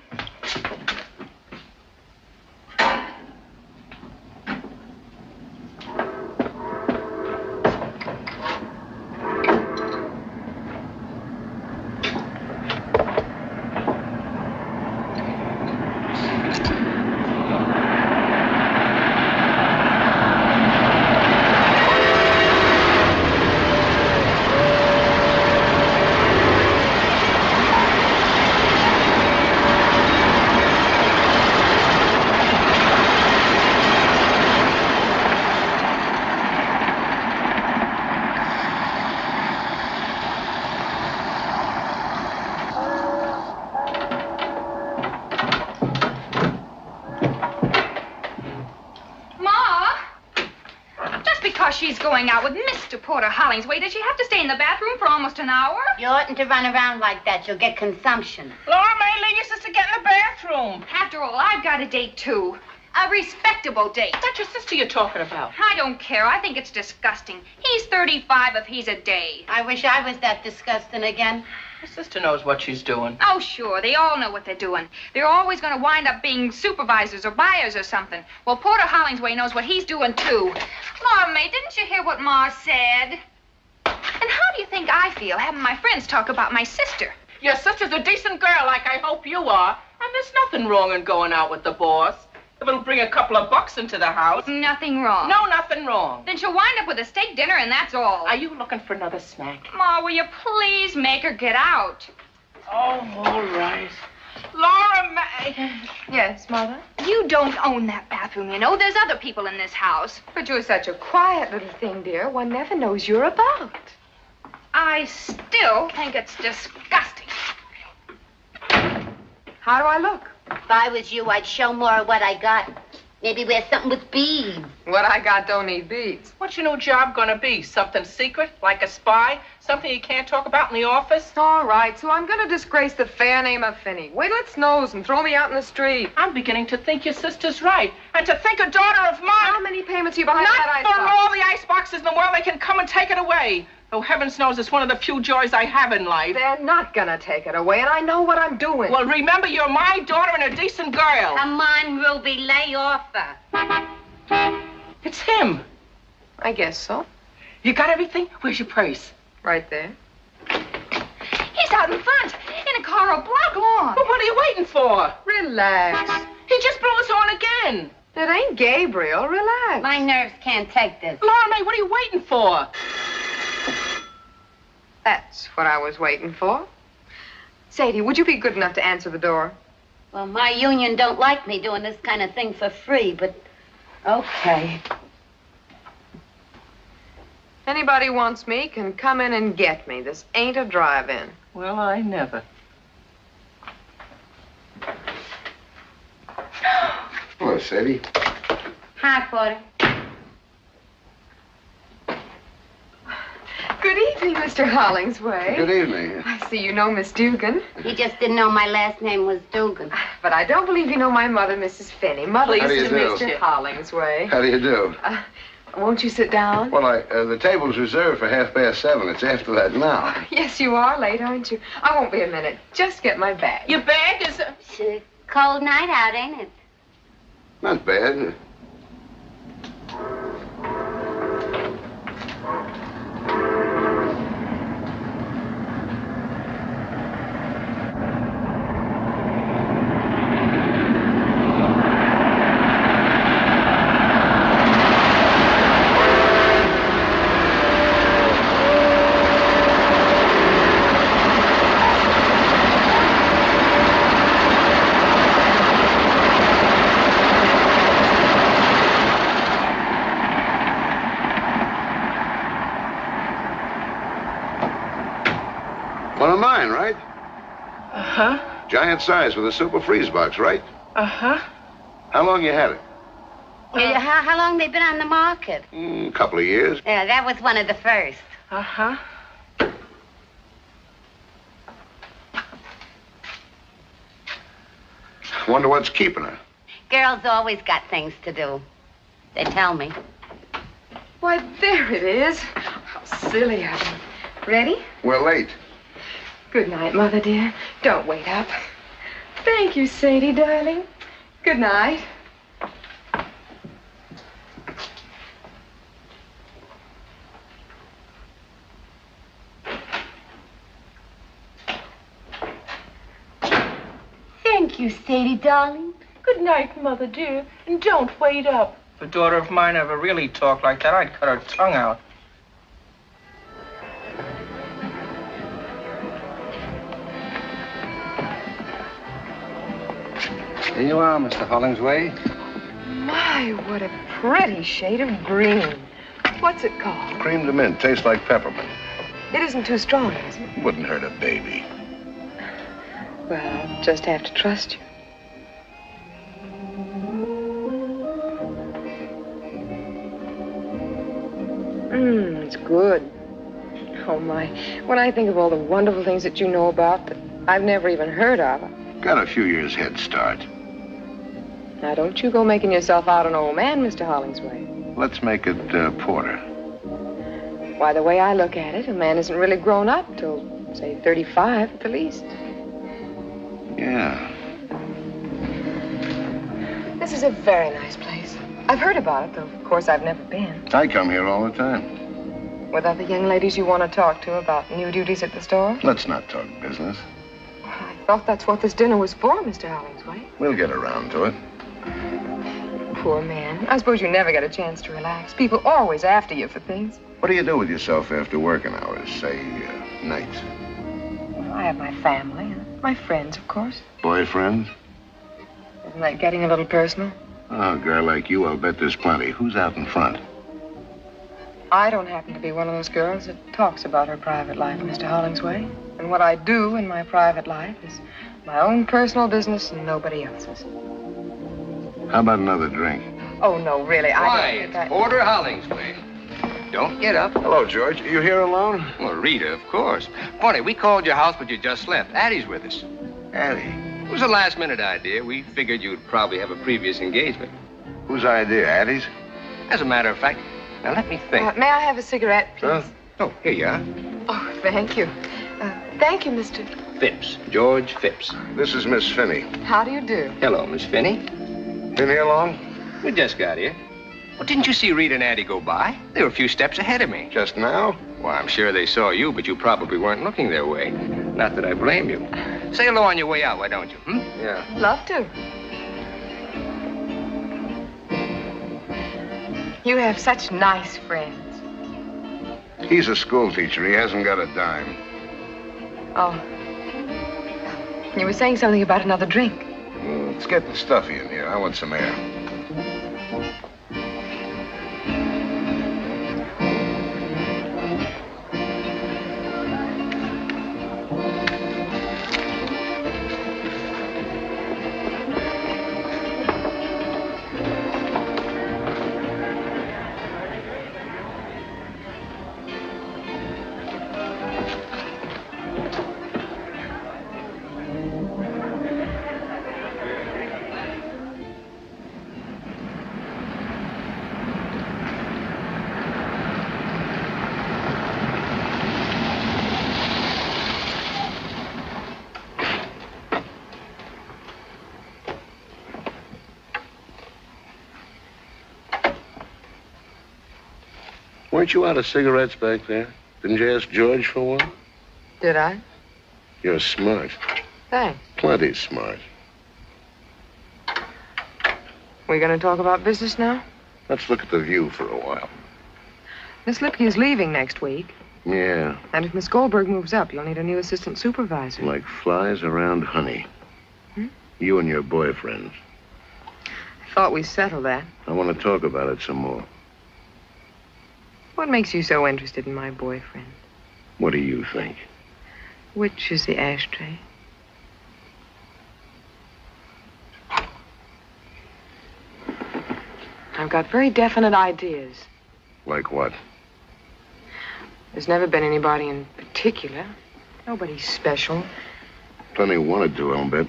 She's going out with Mr. Porter Hollingsway. Does she have to stay in the bathroom for almost an hour? You oughtn't to run around like that. You'll get consumption. Laura May, leave your sister get in the bathroom. After all, I've got a date, too. A respectable date. That's your sister you're talking about. I don't care. I think it's disgusting. He's 35 if he's a day. I wish I was that disgusting again. Your sister knows what she's doing. Oh, sure. They all know what they're doing. They're always going to wind up being supervisors or buyers or something. Well, Porter Hollingsway knows what he's doing, too. Laura May, didn't you hear what Ma said? And how do you think I feel having my friends talk about my sister? Your sister's a decent girl, like I hope you are. And there's nothing wrong in going out with the boss. If it'll bring a couple of bucks into the house. Nothing wrong. No, nothing wrong. Then she'll wind up with a steak dinner, and that's all. Are you looking for another snack? Ma, will you please make her get out? Oh, all right. Laura May. Yes, Mother? You don't own that bathroom, you know. There's other people in this house. But you're such a quiet little thing, dear. One never knows you're about. I still think it's disgusting. How do I look? If I was you, I'd show more of what I got. Maybe wear something with beads. What I got don't need beads. What's your new job gonna be? Something secret, like a spy? Something you can't talk about in the office? All right, so I'm gonna disgrace the fair name of Finney. Wait till it snows and throw me out in the street. I'm beginning to think your sister's right. And to think a daughter of mine... How many payments are you behind that Not for icebox? all the ice boxes in the world. They can come and take it away. Oh, heavens knows it's one of the few joys I have in life. They're not gonna take it away, and I know what I'm doing. Well, remember, you're my daughter and a decent girl. Come on, Ruby, lay off her. It's him. I guess so. You got everything? Where's your purse? Right there. He's out in front, in a car a block long. Well, what are you waiting for? Relax. He just blew us on again. It ain't Gabriel. Relax. My nerves can't take this. Laura May, what are you waiting for? That's what I was waiting for. Sadie, would you be good enough to answer the door? Well, my union don't like me doing this kind of thing for free, but okay. Anybody wants me can come in and get me. This ain't a drive-in. Well, I never. Hello, Sadie. Hi, Porter. Good evening, Mr. Hollingsway. Good evening. I see you know Miss Dugan. He just didn't know my last name was Dugan. But I don't believe you know my mother, Mrs. Finney. Mother How do you is do? Mr. Hollingsway. How do you do? Won't you sit down? Well, the table's reserved for 7:30. It's after that now. Yes, you are late, aren't you? I won't be a minute. Just get my bag. Your bag is... It's a cold night out, ain't it? Not bad. One of mine, right? Uh-huh. Giant size with a super freeze box, right? Uh-huh. How long you had it? Yeah, how long they been on the market? A couple of years. Yeah, that was one of the first. Uh-huh. Wonder what's keeping her. Girls always got things to do. They tell me. Why, there it is. How silly of me. Ready? We're late. Good night, Mother dear. Don't wait up. Thank you, Sadie, darling. Good night. Thank you, Sadie, darling. Good night, Mother dear. And don't wait up. If a daughter of mine ever really talked like that, I'd cut her tongue out. Here you are, Mr. Hollingsway. My, what a pretty shade of green. What's it called? Cream de mint. Tastes like peppermint. It isn't too strong, is it? Wouldn't hurt a baby. Well, I'll just have to trust you. It's good. Oh, my. When I think of all the wonderful things that you know about that I've never even heard of. Got a few years head start. Now, don't you go making yourself out an old man, Mr. Hollingsway. Let's make it Porter. Why, the way I look at it, a man isn't really grown up till Say 35 at the least. Yeah. This is a very nice place. I've heard about it, though of course I've never been. I come here all the time. With other young ladies you want to talk to about new duties at the store? Let's not talk business. I thought that's what this dinner was for, Mr. Hollingsway. We'll get around to it. Poor man. I suppose you never get a chance to relax. People always after you for things. What do you do with yourself after working hours, say, nights? I have my family and my friends, of course. Boyfriends? Isn't that getting a little personal? Oh, a girl like you, I'll bet there's plenty. Who's out in front? I don't happen to be one of those girls that talks about her private life, Mr. Hollingsway. And what I do in my private life is my own personal business and nobody else's. How about another drink? Oh, no, really, I don't Quiet. think I... Order Hollingsway. Don't get up. Hello, George. You here alone? Well, Rita, of course. Funny, we called your house, but you just left. Addie's with us. Addie. It was a last-minute idea. We figured you'd probably have a previous engagement. Whose idea, Addie's? As a matter of fact, now let me think. May I have a cigarette, please? Oh, here you are. Oh, thank you. Thank you, Mr. Phipps. George Phipps. This is Miss Finney. How do you do? Hello, Miss Finney. Been here long? We just got here. Well, didn't you see Rita and Addie go by? They were a few steps ahead of me. Just now? Well, I'm sure they saw you, but you probably weren't looking their way. Not that I blame you. Say hello on your way out, why don't you? Yeah. Love to. You have such nice friends. He's a school teacher. He hasn't got a dime. Oh. You were saying something about another drink. It's getting stuffy in here. I want some air. Weren't you out of cigarettes back there? Didn't you ask George for one? Did I? You're smart. Thanks. Plenty smart. We going to talk about business now? Let's look at the view for a while. Miss Lipke is leaving next week. Yeah, And if Miss Goldberg moves up, you'll need a new assistant supervisor. like flies around honey. You and your boyfriends. I thought we settled that. I want to talk about it some more. What makes you so interested in my boyfriend? What do you think? Which is the ashtray? I've got very definite ideas. Like what? There's never been anybody in particular. Nobody special. Plenty wanted to, I'll bet.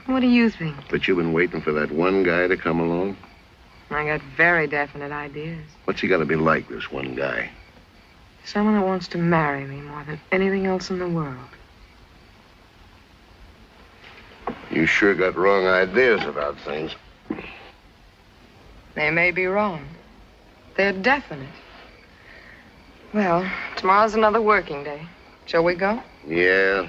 What do you think? But you've been waiting for that one guy to come along? I got very definite ideas. What's he got to be like, this one guy? Someone that wants to marry me more than anything else in the world. You sure got wrong ideas about things. They may be wrong. They're definite. Well, tomorrow's another working day. Shall we go? Yeah.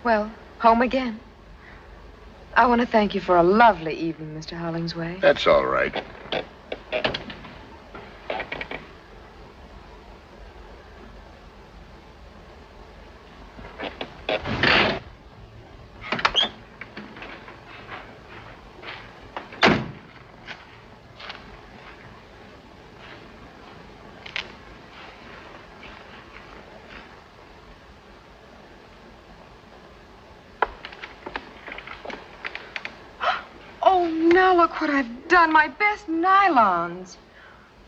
Well, home again. I want to thank you for a lovely evening, Mr. Hollingsway. That's all right. Look what I've done. My best nylons.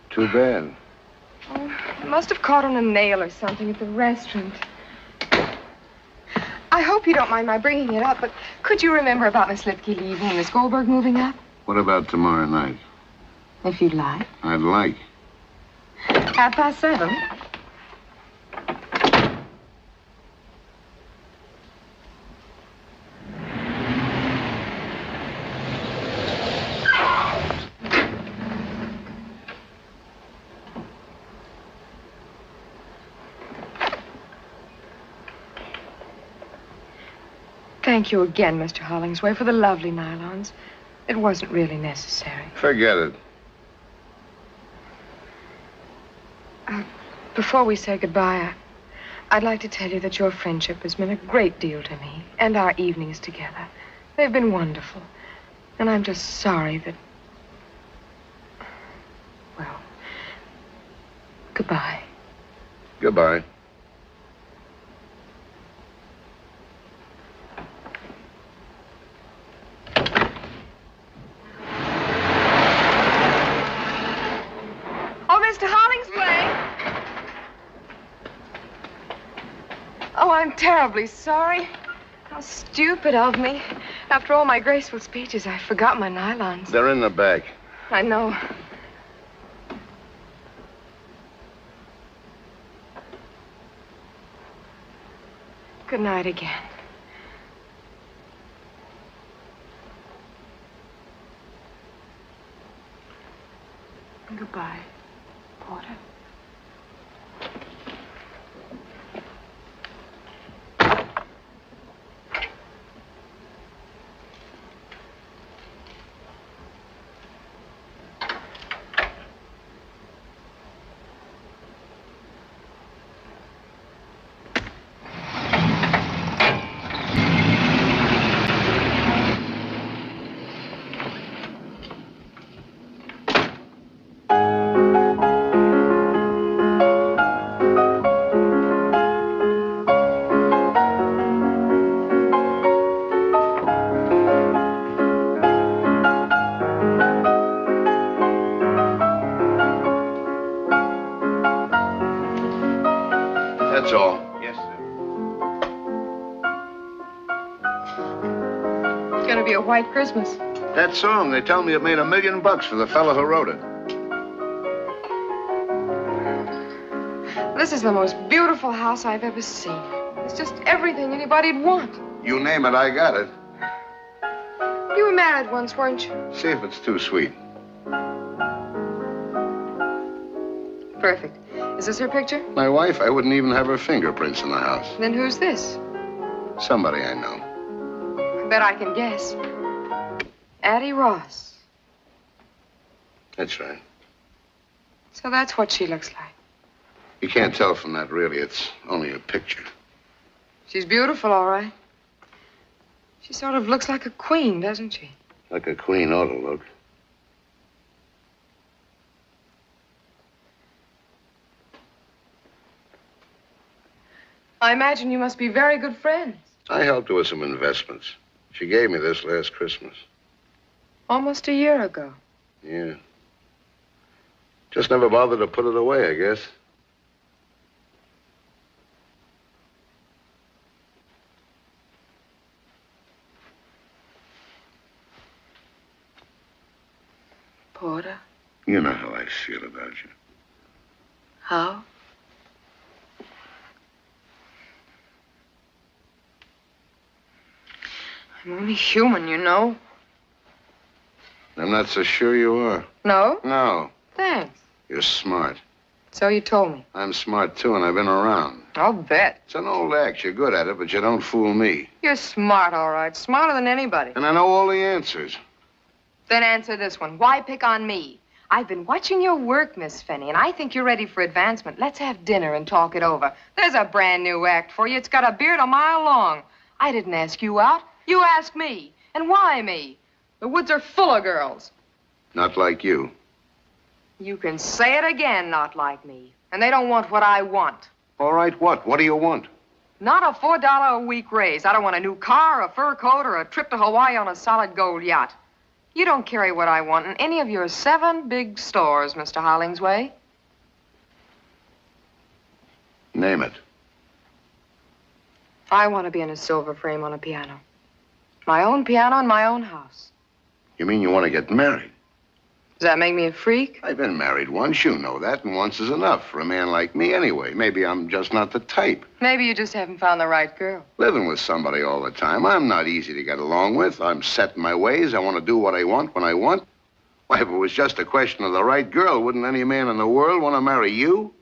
Too bad. Oh, I must have caught on a nail or something at the restaurant. I hope you don't mind my bringing it up, but could you remember about Miss Lipke leaving and Miss Goldberg moving up? What about tomorrow night? If you'd like. I'd like. 7:30. Thank you again, Mr. Hollingsway, for the lovely nylons. It wasn't really necessary. Forget it. Before we say goodbye, I'd like to tell you that your friendship has meant a great deal to me, and our evenings together. They've been wonderful. And I'm just sorry that... Well, goodbye. Goodbye. Oh, Mr. Hollingsway! Oh, I'm terribly sorry. How stupid of me. After all my graceful speeches, I forgot my nylons. They're in the back. I know. Good night again. Goodbye, Porter. That's all. Yes, sir. It's gonna be a white Christmas. That song, they tell me it made $1 million for the fella who wrote it. This is the most beautiful house I've ever seen. It's just everything anybody'd want. You name it, I got it. You were married once, weren't you? See if it's too sweet. Perfect. Is this her picture? My wife, I wouldn't even have her fingerprints in the house. Then who's this? Somebody I know. I bet I can guess. Addie Ross. That's right. So that's what she looks like. You can't tell from that, really. It's only a picture. She's beautiful, all right. She sort of looks like a queen, doesn't she? Like a queen ought to look. I imagine you must be very good friends. I helped her with some investments. She gave me this last Christmas. Almost a year ago. Yeah. Just never bothered to put it away, I guess. Porter, You know how I feel about you. how? I'm only human, you know. I'm not so sure you are. No? No. Thanks. You're smart. So you told me. I'm smart, too, and I've been around. I'll bet. It's an old act. You're good at it, but you don't fool me. You're smart, all right. Smarter than anybody. And I know all the answers. Then answer this one. Why pick on me? I've been watching your work, Miss Finney, and I think you're ready for advancement. Let's have dinner and talk it over. There's a brand new act for you. It's got a beard a mile long. I didn't ask you out. You asked me. And why me? The woods are full of girls. Not like you. You can say it again, not like me. And they don't want what I want. All right, what? What do you want? Not a $4 a week raise. I don't want a new car, a fur coat, or a trip to Hawaii on a solid gold yacht. You don't carry what I want in any of your 7 big stores, Mr. Hollingsway. Name it. I want to be in a silver frame on a piano. My own piano in my own house. You mean you want to get married? Does that make me a freak? I've been married once, you know that, and once is enough for a man like me anyway. Maybe I'm just not the type. Maybe you just haven't found the right girl. Living with somebody all the time, I'm not easy to get along with. I'm set in my ways. I want to do what I want when I want. Why, if it was just a question of the right girl, wouldn't any man in the world want to marry you?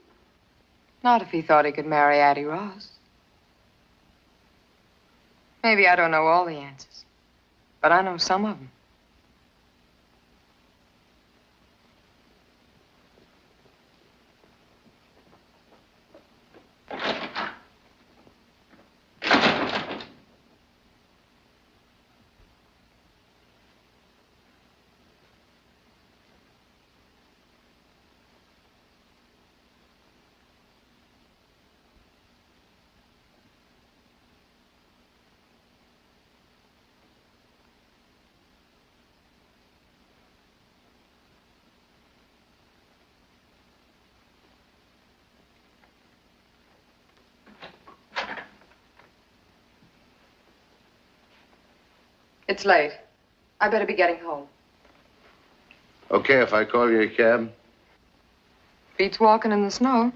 Not if he thought he could marry Addie Ross. Maybe I don't know all the answers, but I know some of them. It's late. I better be getting home. Okay, if I call you a cab? Beats walking in the snow.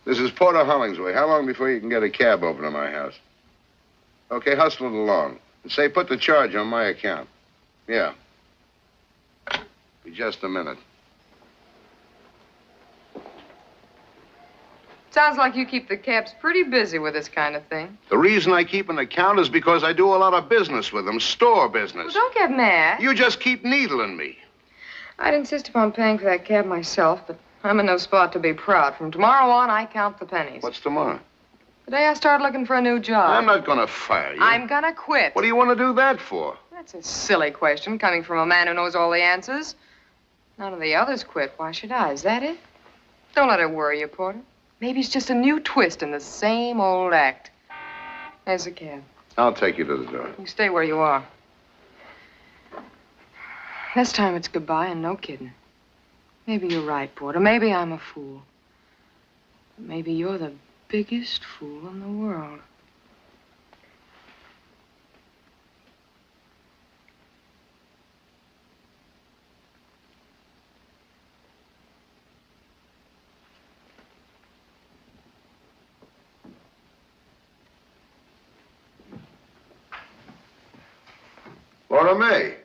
This is Porter Hollingsway. How long before you can get a cab over to my house? Okay, hustle it along. And say, put the charge on my account. Yeah. Be just a minute. Sounds like you keep the cabs pretty busy with this kind of thing. The reason I keep an account is because I do a lot of business with them, store business. Well, don't get mad. You just keep needling me. I'd insist upon paying for that cab myself, but I'm in no spot to be proud. From tomorrow on, I count the pennies. What's tomorrow? The day I start looking for a new job. I'm not going to fire you. I'm going to quit. What do you want to do that for? That's a silly question coming from a man who knows all the answers. None of the others quit. Why should I? Is that it? Don't let it worry you, Porter. Maybe it's just a new twist in the same old act. There's the cab. I'll take you to the door. You stay where you are. This time it's goodbye and no kidding. Maybe you're right, Porter. Maybe I'm a fool. But maybe you're the biggest fool in the world. Laura May.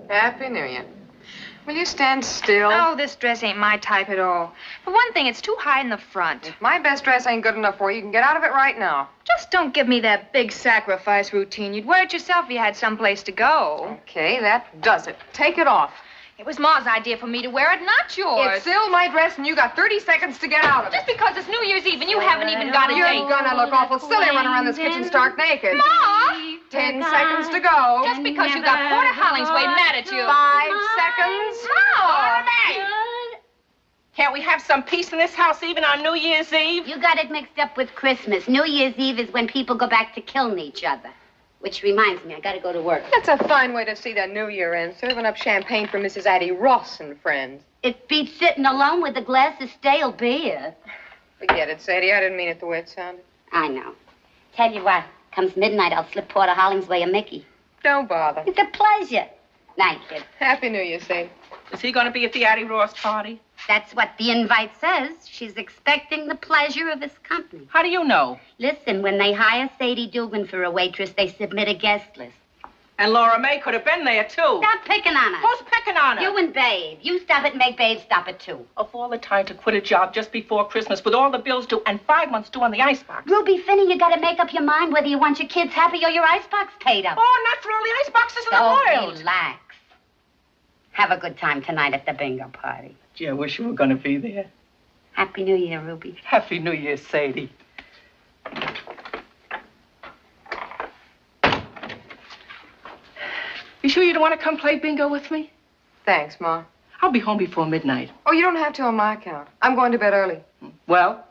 Happy New Year. Will you stand still? Oh, this dress ain't my type at all. For one thing, it's too high in the front. If my best dress ain't good enough for you, you can get out of it right now. Just don't give me that big sacrifice routine. You'd wear it yourself if you had someplace to go. Okay, that does it. Take it off. It was Ma's idea for me to wear it, not yours. It's still my dress, and you got 30 seconds to get out of it. Just because it's New Year's Eve and you haven't even got a date. You're gonna look awful silly running around this kitchen stark naked. Ma! 10 seconds to go. Just because you got Porter Hollingsway mad at you. 5 seconds. Ma! Can't we have some peace in this house even on New Year's Eve? You got it mixed up with Christmas. New Year's Eve is when people go back to killing each other. Which reminds me, I gotta go to work. That's a fine way to see the New Year end, serving up champagne for Mrs. Addie Ross and friends. It beats sitting alone with a glass of stale beer. Forget it, Sadie. I didn't mean it the way it sounded. I know. Tell you what, comes midnight, I'll slip Porter Hollingsway a Mickey. Don't bother. It's a pleasure. Night, kid. Happy New Year, Sadie. Is he gonna be at the Addie Ross party? That's what the invite says. She's expecting the pleasure of his company. How do you know? Listen, when they hire Sadie Dugan for a waitress, they submit a guest list. And Laura May could have been there, too. Stop picking on her. Who's picking on her? You and Babe. You stop it and make Babe stop it, too. Of all the time to quit a job just before Christmas with all the bills due and 5 months due on the icebox. Ruby Finney, you gotta make up your mind whether you want your kids happy or your icebox paid up. Oh, not for all the iceboxes in the world. Relax. Have a good time tonight at the bingo party. Gee, I wish you were going to be there. Happy New Year, Ruby. Happy New Year, Sadie. You sure you don't want to come play bingo with me? Thanks, Ma. I'll be home before midnight. Oh, you don't have to on my account. I'm going to bed early. Well,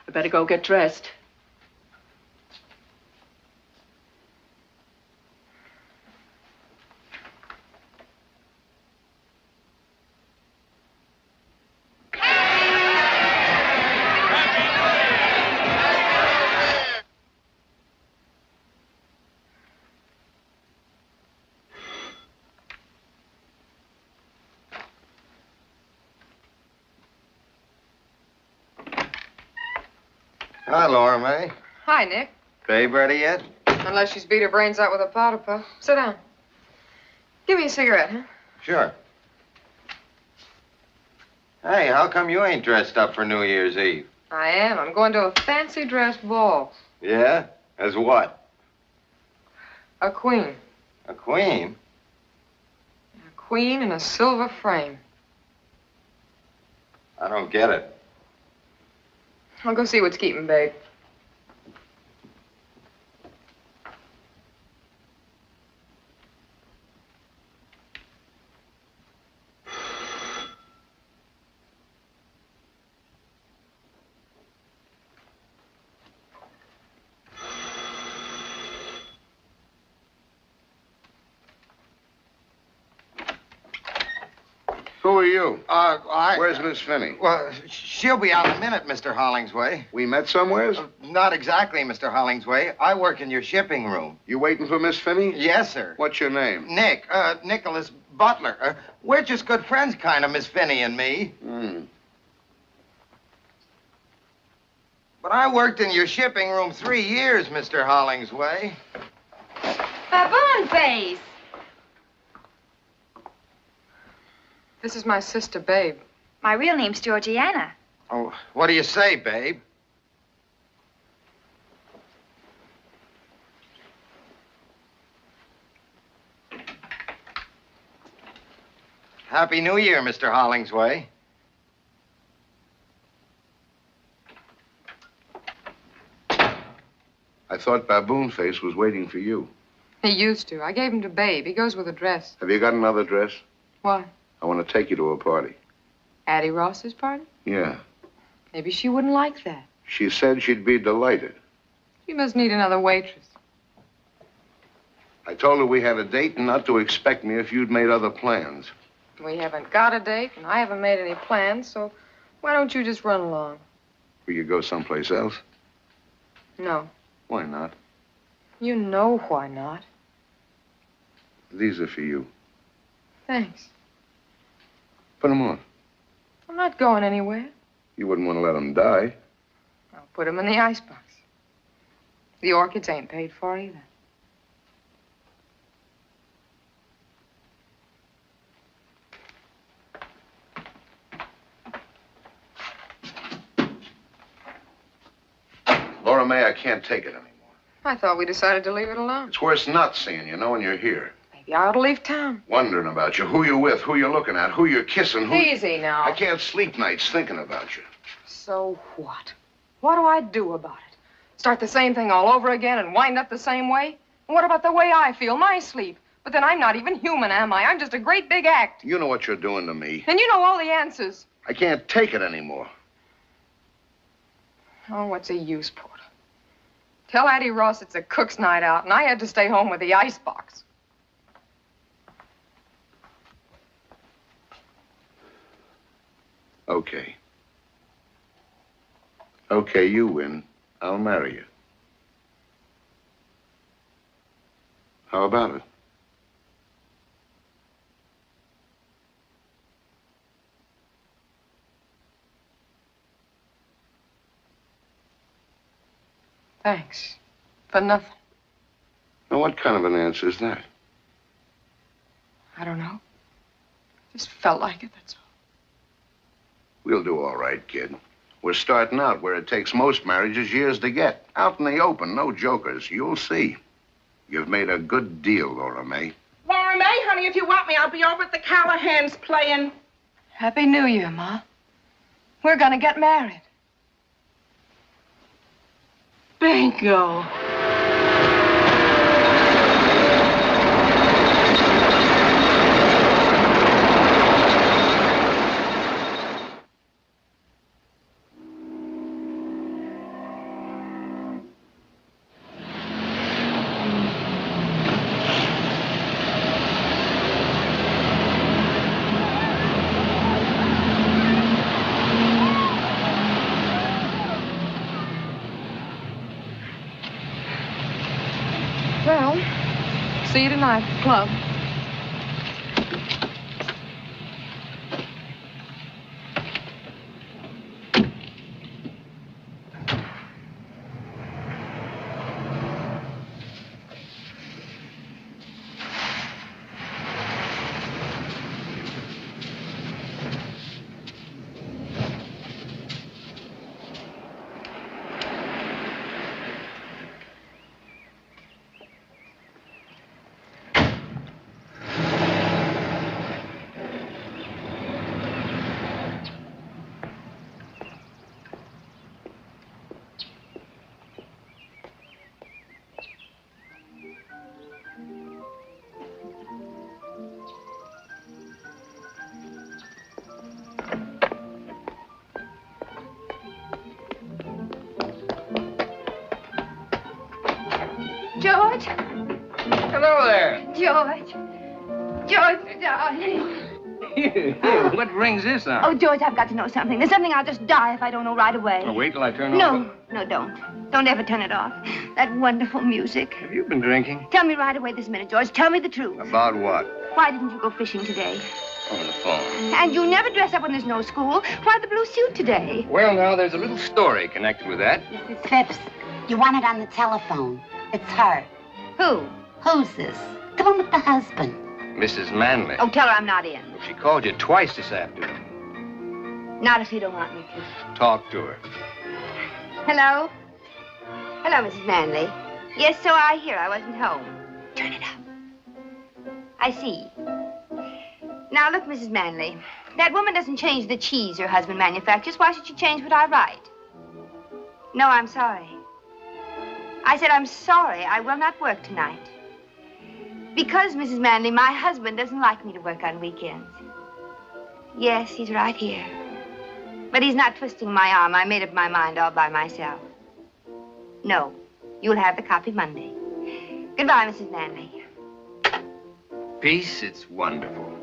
I better go get dressed. Hi, Laura May. Hi, Nick. Babe ready yet? Unless she's beat her brains out with a powder puff. Sit down. Give me a cigarette, huh? Sure. Hey, how come you ain't dressed up for New Year's Eve? I am. I'm going to a fancy dress ball. Yeah? As what? A queen. A queen? A queen in a silver frame. I don't get it. I'll go see what's keeping Babe. Who are you? I... Where's Miss Finney? Well, she'll be out in a minute, Mr. Hollingsway. We met somewheres? Not exactly, Mr. Hollingsway. I work in your shipping room. You waiting for Miss Finney? Yes, sir. What's your name? Nick, Nicholas Butler. We're just good friends, kind of, Miss Finney and me. But I worked in your shipping room 3 years, Mr. Hollingsway. Baboon face. This is my sister, Babe. My real name's Georgiana. Oh, what do you say, Babe? Happy New Year, Mr. Hollingsway. I thought Baboon Face was waiting for you. He used to. I gave him to Babe. He goes with a dress. Have you got another dress? Why? I want to take you to a party. Addie Ross's party? Yeah. Maybe she wouldn't like that. She said she'd be delighted. She must need another waitress. I told her we had a date and not to expect me if you'd made other plans. We haven't got a date, and I haven't made any plans, so why don't you just run along? Will you go someplace else? No. Why not? You know why not. These are for you. Thanks. Put them on. I'm not going anywhere. You wouldn't want to let them die. I'll put them in the icebox. The orchids ain't paid for either. Laura May, I can't take it anymore. I thought we decided to leave it alone. It's worse not seeing you, knowing you're here. Maybe I ought to leave town. Wondering about you, who you're with, who you're looking at, who you're kissing, who... Easy now. I can't sleep nights thinking about you. So what? What do I do about it? Start the same thing all over again and wind up the same way? And what about the way I feel, my sleep? But then I'm not even human, am I? I'm just a great big act. You know what you're doing to me. And you know all the answers. I can't take it anymore. Oh, what's the use, Porter? Tell Addie Ross it's a cook's night out, and I had to stay home with the icebox. Okay. Okay, you win. I'll marry you. How about it? Thanks. For nothing. Now, what kind of an answer is that? I don't know. Just felt like it, that's all. We'll do all right, kid. We're starting out where it takes most marriages years to get. Out in the open, no jokers. You'll see. You've made a good deal, Laura May. Laura May, honey, if you want me, I'll be over at the Callahans playing. Happy New Year, Ma. We're gonna get married. Bingo. Well, see you tonight at the club. George? Hello there. George. George, darling. Here, what brings this on? Oh, George, I've got to know something. There's something I'll just die if I don't know right away. Oh, wait till I turn No, off. no, don't. Don't ever turn it off. That wonderful music. Have you been drinking? Tell me right away this minute, George. Tell me the truth. About what? Why didn't you go fishing today? On the phone. And you never dress up when there's no school. Why the blue suit today? Well, now, there's a little story connected with that. Mrs. Phipps, you want it on the telephone. It's her. Who? Who's this? The one with the husband. Mrs. Manley. Oh, tell her I'm not in. She called you twice this afternoon. Not if you don't want me to. Talk to her. Hello? Hello, Mrs. Manley. Yes, so I hear. I wasn't home. Turn it up. I see. Now, look, Mrs. Manley. That woman doesn't change the cheese her husband manufactures. Why should she change what I write? No, I'm sorry. I said I'm sorry. I will not work tonight. Because, Mrs. Manley, my husband doesn't like me to work on weekends. Yes, he's right here. But he's not twisting my arm. I made up my mind all by myself. No, you'll have the copy Monday. Goodbye, Mrs. Manley. Peace, it's wonderful.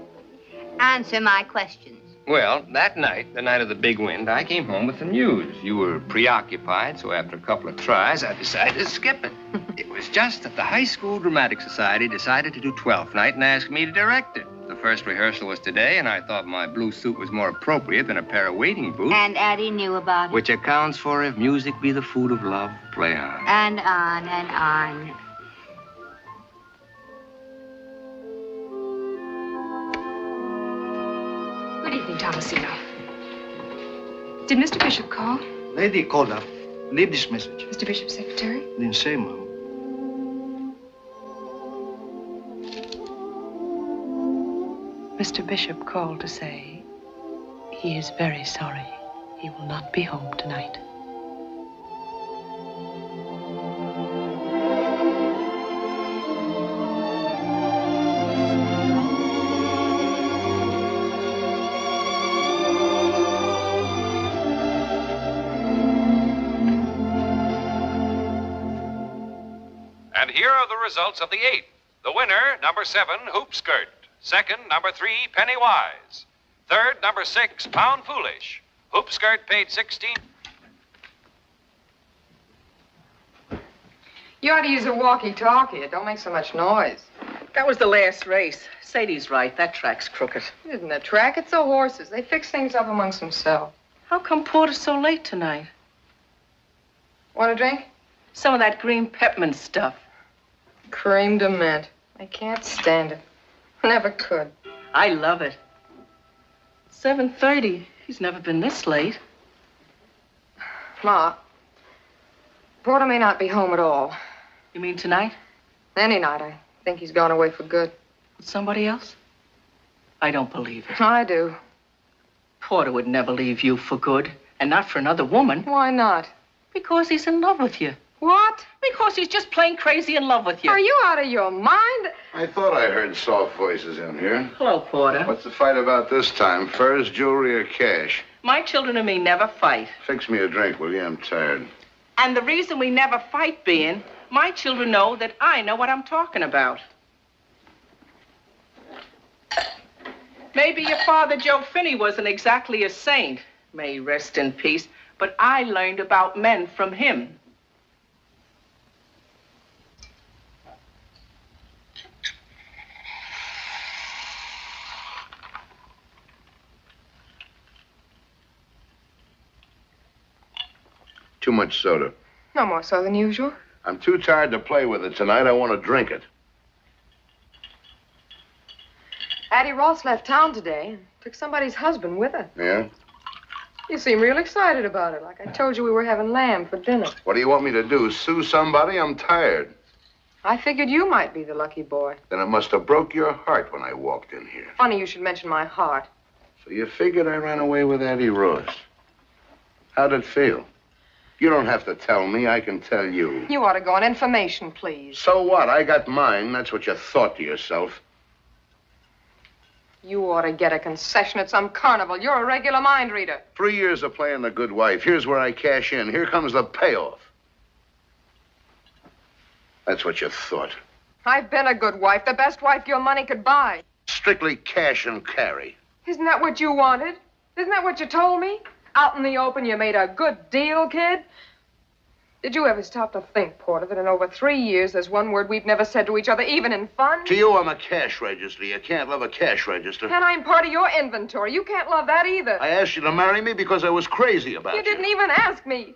Answer my questions. Well, that night, the night of the big wind, I came home with the news. You were preoccupied, so after a couple of tries, I decided to skip it. It was just that the High School Dramatic Society decided to do Twelfth Night and asked me to direct it. The first rehearsal was today, and I thought my blue suit was more appropriate than a pair of wading boots. And Addie knew about it. Which accounts for if music be the food of love, play on. And on and on. Good evening, Thomasino. Did Mr. Bishop call? Lady called up. Leave this message. Mr. Bishop's secretary? Didn't say, Mom. Mr. Bishop called to say he is very sorry. He will not be home tonight. And here are the results of the 8th. The winner, number 7, Hoop Skirt. Second, number 3, Penny Wise. Third, number 6, Pound Foolish. Hoop Skirt paid 16. You ought to use a walkie-talkie. It don't make so much noise. That was the last race. Sadie's right. That track's crooked. It isn't a track. It's the horses. They fix things up amongst themselves. How come Porter's so late tonight? Want a drink? Some of that green peppermint stuff. Cream de mint. I can't stand it. Never could. I love it. 7:30. He's never been this late. Ma, Porter may not be home at all. You mean tonight? Any night. I think he's gone away for good. With somebody else? I don't believe it. I do. Porter would never leave you for good, and not for another woman. Why not? Because he's in love with you. What? Because he's just plain crazy in love with you. Are you out of your mind? I thought I heard soft voices in here. Hello, Porter. What's the fight about this time? Furs, jewelry, or cash? My children and me never fight. Fix me a drink, will you? I'm tired. And the reason we never fight being, my children know that I know what I'm talking about. Maybe your father, Joe Finney, wasn't exactly a saint. May he rest in peace. But I learned about men from him. Too much soda. No more so than usual. I'm too tired to play with it tonight. I want to drink it. Addie Ross left town today and took somebody's husband with her. Yeah? You seem real excited about it, like I told you we were having lamb for dinner. What do you want me to do? Sue somebody? I'm tired. I figured you might be the lucky boy. Then it must have broke your heart when I walked in here. Funny you should mention my heart. So you figured I ran away with Addie Ross. How'd it feel? You don't have to tell me. I can tell you. You ought to go on information, please. So what? I got mine. That's what you thought to yourself. You ought to get a concession at some carnival. You're a regular mind reader. 3 years of playing the good wife. Here's where I cash in. Here comes the payoff. That's what you thought. I've been a good wife, the best wife your money could buy. Strictly cash and carry. Isn't that what you wanted? Isn't that what you told me? Out in the open, you made a good deal, kid? Did you ever stop to think, Porter, that in over 3 years, there's one word we've never said to each other, even in fun? To you, I'm a cash register. You can't love a cash register. And I'm part of your inventory. You can't love that either. I asked you to marry me because I was crazy about you. You didn't even ask me.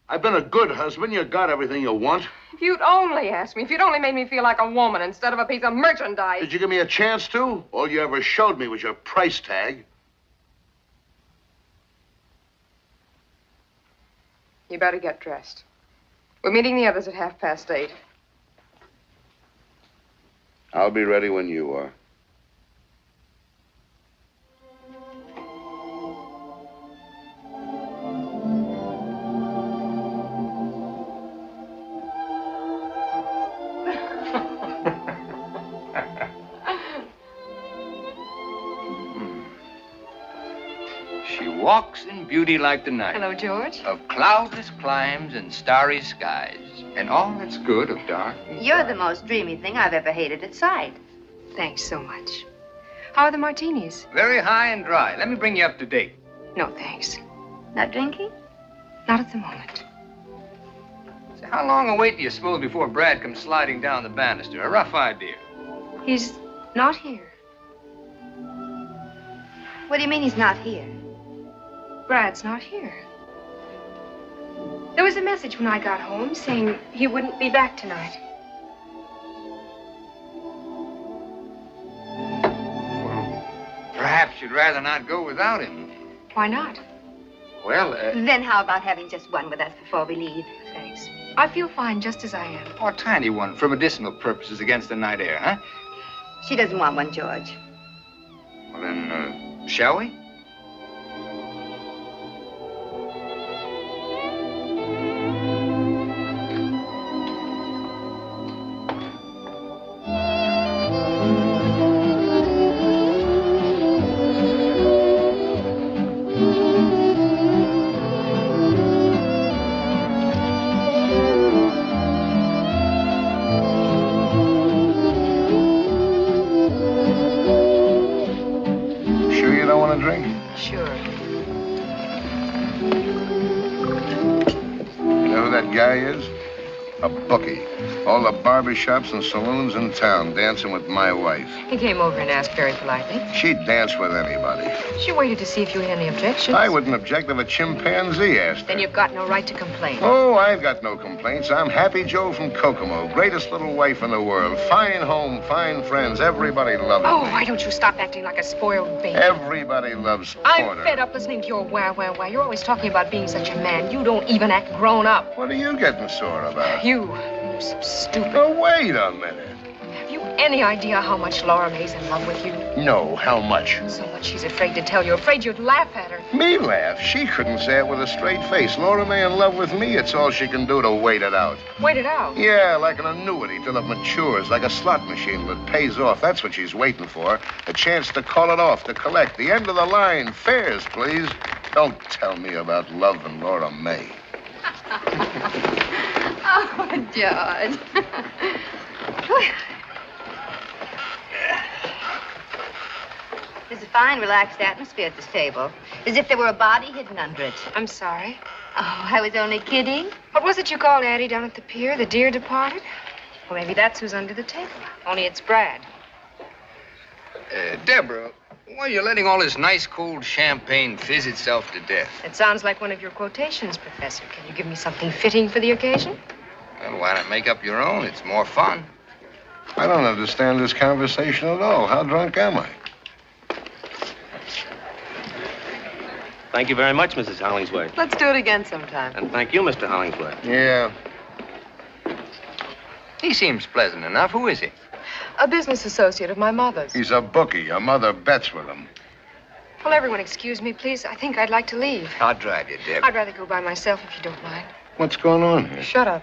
I've been a good husband. You got everything you want. If you'd only asked me, if you'd only made me feel like a woman instead of a piece of merchandise. Did you give me a chance to? All you ever showed me was your price tag. You better get dressed. We're meeting the others at 8:30. I'll be ready when you are. She walks in beauty like the night. Hello, George. Of cloudless climes and starry skies, and all that's good of dark. You're the most dreamy thing I've ever hated at sight. Thanks so much. How are the martinis? Very high and dry. Let me bring you up to date. No, thanks. Not drinking? Not at the moment. So how long a wait do you suppose before Brad comes sliding down the banister? A rough idea. He's not here. What do you mean he's not here? Brad's not here. There was a message when I got home saying he wouldn't be back tonight. Perhaps you'd rather not go without him. Why not? Well, Then how about having just one with us before we leave? Thanks. I feel fine just as I am. or a tiny one for medicinal purposes against the night air, huh? She doesn't want one, George. Well, then, shall we? Sure you don't want to drink? barbershops and saloons in town, dancing with my wife. He came over and asked very politely. She'd dance with anybody. She waited to see if you had any objections. I wouldn't object if a chimpanzee asked her. Then you've got no right to complain. Oh, I've got no complaints. I'm Happy Joe from Kokomo. Greatest little wife in the world. Fine home, fine friends. Everybody loves me. Oh, why don't you stop acting like a spoiled baby? Everybody loves I'm Porter. fed up listening to your wah, wah, wah. You're always talking about being such a man. You don't even act grown up. What are you getting sore about? You're so stupid. Oh, wait a minute. Have you any idea how much Laura May's in love with you? No, how much? So much she's afraid to tell you. Afraid you'd laugh at her. Me laugh? She couldn't say it with a straight face. Laura May in love with me, it's all she can do to wait it out. Wait it out? Yeah, like an annuity till it matures, like a slot machine that pays off. That's what she's waiting for. A chance to call it off, to collect. The end of the line. Fares, please. Don't tell me about love and Laura May. Oh, George. There's a fine, relaxed atmosphere at this table, as if there were a body hidden under it. I'm sorry. Oh, I was only kidding. What was it you called Addie down at the pier? The dear departed? Well, maybe that's who's under the table. Only it's Brad. Deborah, why are you letting all this nice cold champagne fizz itself to death? It sounds like one of your quotations, Professor. Can you give me something fitting for the occasion? Well, why not make up your own? It's more fun. I don't understand this conversation at all. How drunk am I? Thank you very much, Mrs. Hollingsworth. Let's do it again sometime. And thank you, Mr. Hollingsworth. Yeah. He seems pleasant enough. Who is he? A business associate of my mother's. He's a bookie. Your mother bets with him. Will everyone excuse me, please? I think I'd like to leave. I'll drive you, Deb. I'd rather go by myself if you don't mind. What's going on here? Shut up.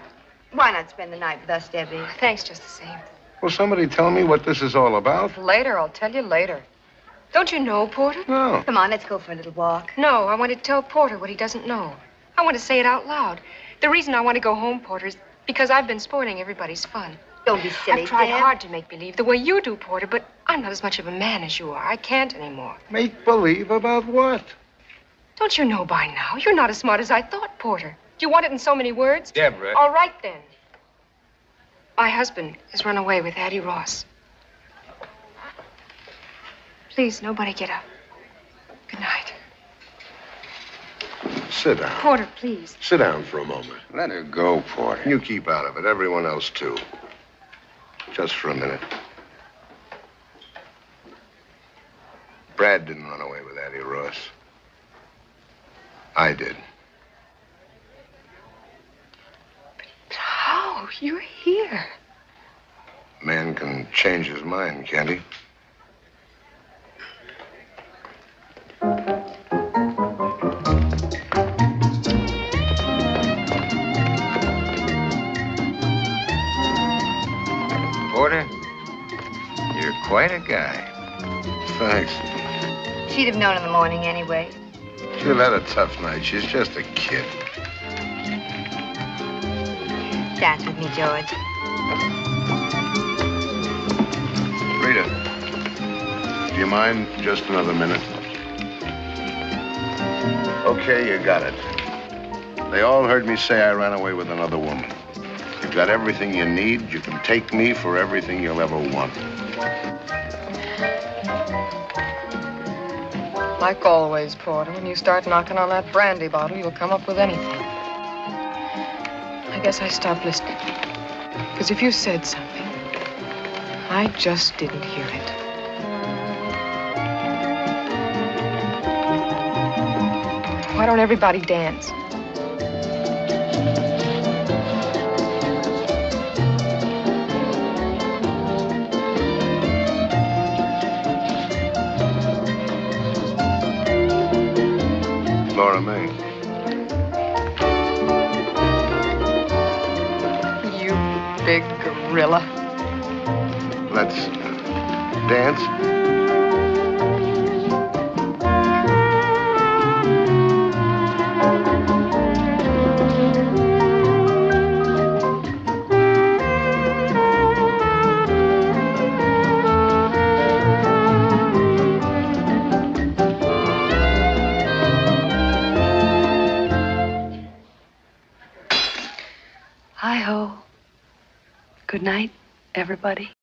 Why not spend the night with us, Debbie? Thanks just the same. Will somebody tell me what this is all about? Later, I'll tell you later. Don't you know, Porter? No. Come on, let's go for a little walk. No, I want to tell Porter what he doesn't know. I want to say it out loud. The reason I want to go home, Porter, is because I've been spoiling everybody's fun. Don't be silly, I've tried Deb. hard to make believe the way you do, Porter, but I'm not as much of a man as you are. I can't anymore. Make believe about what? Don't you know by now? You're not as smart as I thought, Porter. Do you want it in so many words? Deborah. All right, then. My husband has run away with Addie Ross. Please, nobody get up. Good night. Sit down. Porter, please. Sit down for a moment. Let her go, Porter. You keep out of it. Everyone else, too. Just for a minute. Brad didn't run away with Addie Ross. I did. How? You're here. Man can change his mind, can't he? Porter, you're quite a guy. Thanks. She'd have known in the morning anyway. She'll had a tough night. She's just a kid. Dance with me, George. Rita, do you mind just another minute? Okay, you got it. They all heard me say I ran away with another woman. You've got everything you need. You can take me for everything you'll ever want. Like always, Porter, when you start knocking on that brandy bottle, you'll come up with anything. I guess I stopped listening. Because if you said something, I just didn't hear it. Why don't everybody dance? Laura May. You big gorilla. Let's dance. Good night, everybody.